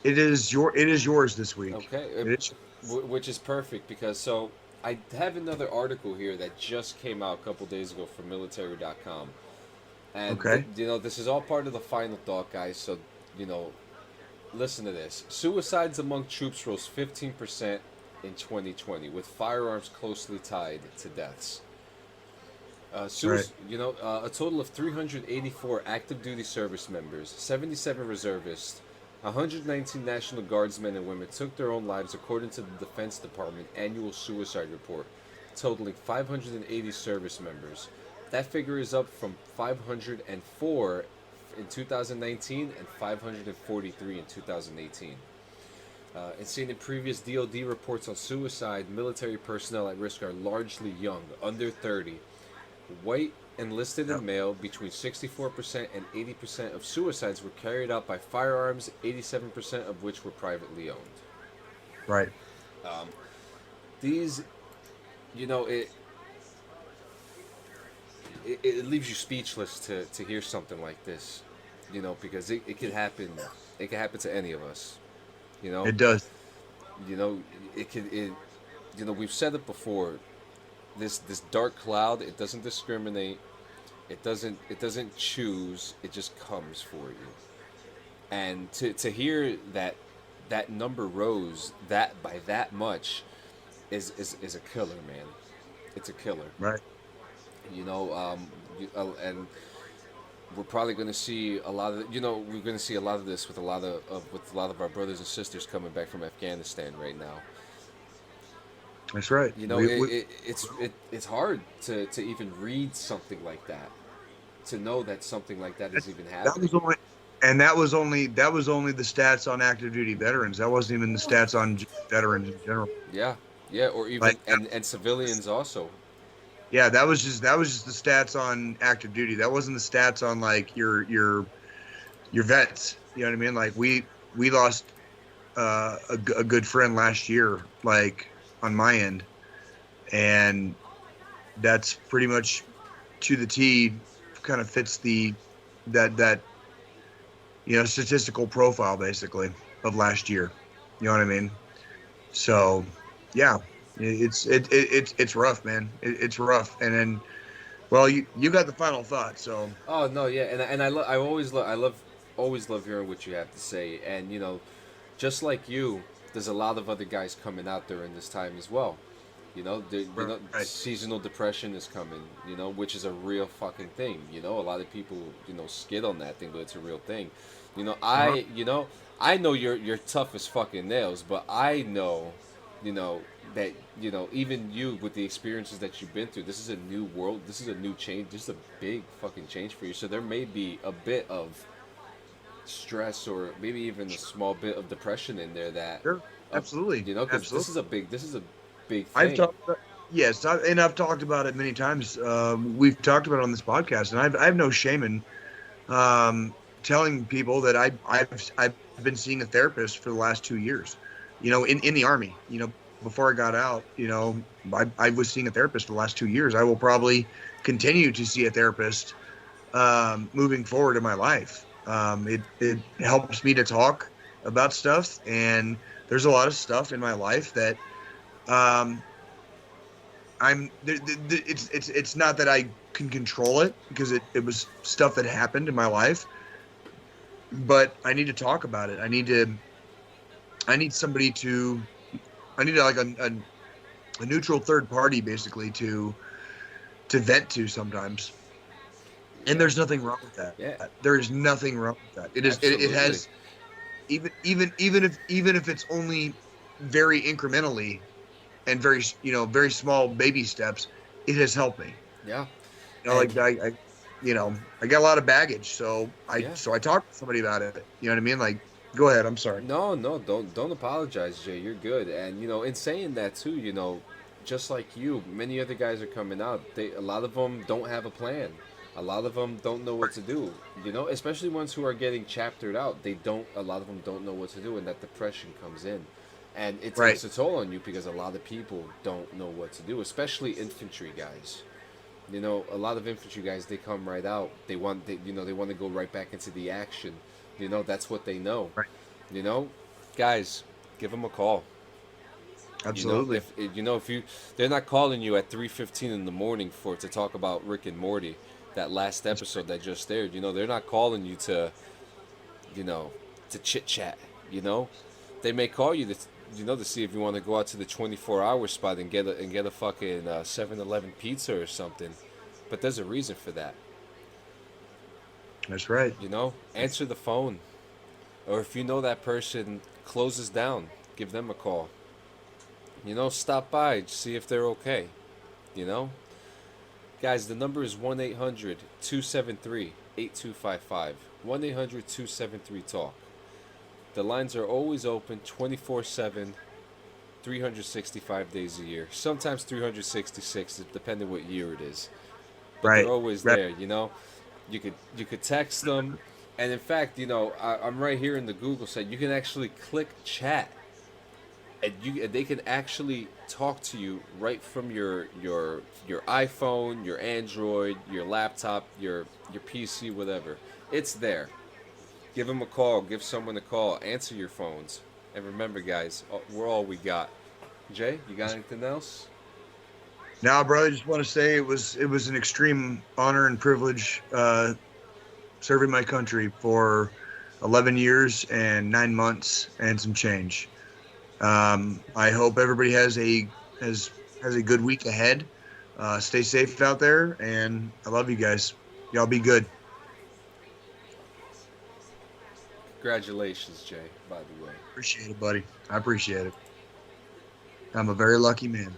It is yours this week. Okay, It is. which is perfect because so I have another article here that just came out a couple days ago from military.com. And Okay. this is all part of the final thought, guys. So, you know, listen to this. Suicides among troops rose 15% in 2020, with firearms closely tied to deaths. Right. A total of 384 active duty service members, 77 reservists, 119 National Guardsmen and women took their own lives according to the Defense Department annual suicide report, totaling 580 service members. That figure is up from 504 in 2019 and 543 in 2018. And seen in previous DoD reports on suicide, military personnel at risk are largely young, under 30. White, enlisted and male, between 64% and 80% of suicides were carried out by firearms, 87% of which were privately owned. Right. These, it leaves you speechless to hear something like this, because it could happen. It could happen to any of us. It does. We've said it before. This dark cloud, it doesn't discriminate. It doesn't choose. It just comes for you. And to hear that number rose that by that much is a killer, man. It's a killer. Right. And we're probably going to see a lot of we're going to see a lot of this with a lot of our brothers and sisters coming back from Afghanistan right now. That's right. It's hard to even read something like that, to know that something like that is even happening. That was only the stats on active duty veterans. That wasn't even the stats on veterans in general. Yeah, or even and civilians also. Yeah, that was just the stats on active duty. That wasn't the stats on like your vets. You know what I mean? Like we lost a good friend last year, like on my end, and that's pretty much to the T. Kind of fits that statistical profile basically of last year. You know what I mean? So, yeah. It's rough, man. It's rough, and then, well, you got the final thought. So. Oh no, yeah, and I always love hearing what you have to say, and just like you, there's a lot of other guys coming out during this time as well. Right. Seasonal depression is coming. Which is a real fucking thing. A lot of people skid on that thing, but it's a real thing. I know you're tough as fucking nails, but I know, that even you with the experiences that you've been through, this is a new world, this is a new change, this is a big fucking change for you, so there may be a bit of stress or maybe even a small bit of depression in there that sure. Absolutely, because this is a big thing. I've talked about it many times. We've talked about it on this podcast, and I have no shame in telling people that I've been seeing a therapist for the last 2 years, in the Army, before I got out, I was seeing a therapist for the last 2 years. I will probably continue to see a therapist moving forward in my life. It helps me to talk about stuff, and there's a lot of stuff in my life that it's not that I can control it, because it was stuff that happened in my life, but I need to talk about it. I need like a neutral third party basically to vent to sometimes. And there's nothing wrong with that. Yeah. There is nothing wrong with that. It has even if it's only very incrementally and very small baby steps, it has helped me. Yeah. I got a lot of baggage, so I talked to somebody about it. You know what I mean? Like, go ahead. I'm sorry. No, don't apologize, Jay. You're good. And in saying that too, just like you, many other guys are coming out. A lot of them don't have a plan. A lot of them don't know what to do. Especially ones who are getting chaptered out. A lot of them don't know what to do, and that depression comes in. And it Right. takes a toll on you because a lot of people don't know what to do, especially infantry guys. You know, a lot of infantry guys, they come right out. They want to go right back into the action. You know, that's what they know. Right. You know, guys, give them a call. Absolutely. If they're not calling you at 3:15 in the morning to talk about Rick and Morty, that last episode that just aired. You know, they're not calling you to chit chat. You know, they may call you to see if you want to go out to the 24-hour spot and get a fucking 7-Eleven pizza or something. But there's a reason for that. That's right. You know, answer the phone, or if you know that person closes down, give them a call. You know, stop by, see if they're okay. You know? Guys, the number is 1-800-273-8255. 1-800-273-TALK. The lines are always open 24/7, 365 days a year. Sometimes 366, depending what year it is. But Right. they're always Right. there, you know? You could text them. And in fact, I'm right here in the Google site. You can actually click chat. And they can actually talk to you right from your iPhone, your Android, your laptop, your PC, whatever. It's there. Give them a call. Give someone a call. Answer your phones. And remember, guys, we're all we got. Jay, you got anything else? Now, brother, I just want to say it was an extreme honor and privilege serving my country for 11 years and 9 months and some change. I hope everybody has a good week ahead. Stay safe out there, and I love you guys. Y'all be good. Congratulations, Jay, by the way. Appreciate it, buddy. I appreciate it. I'm a very lucky man.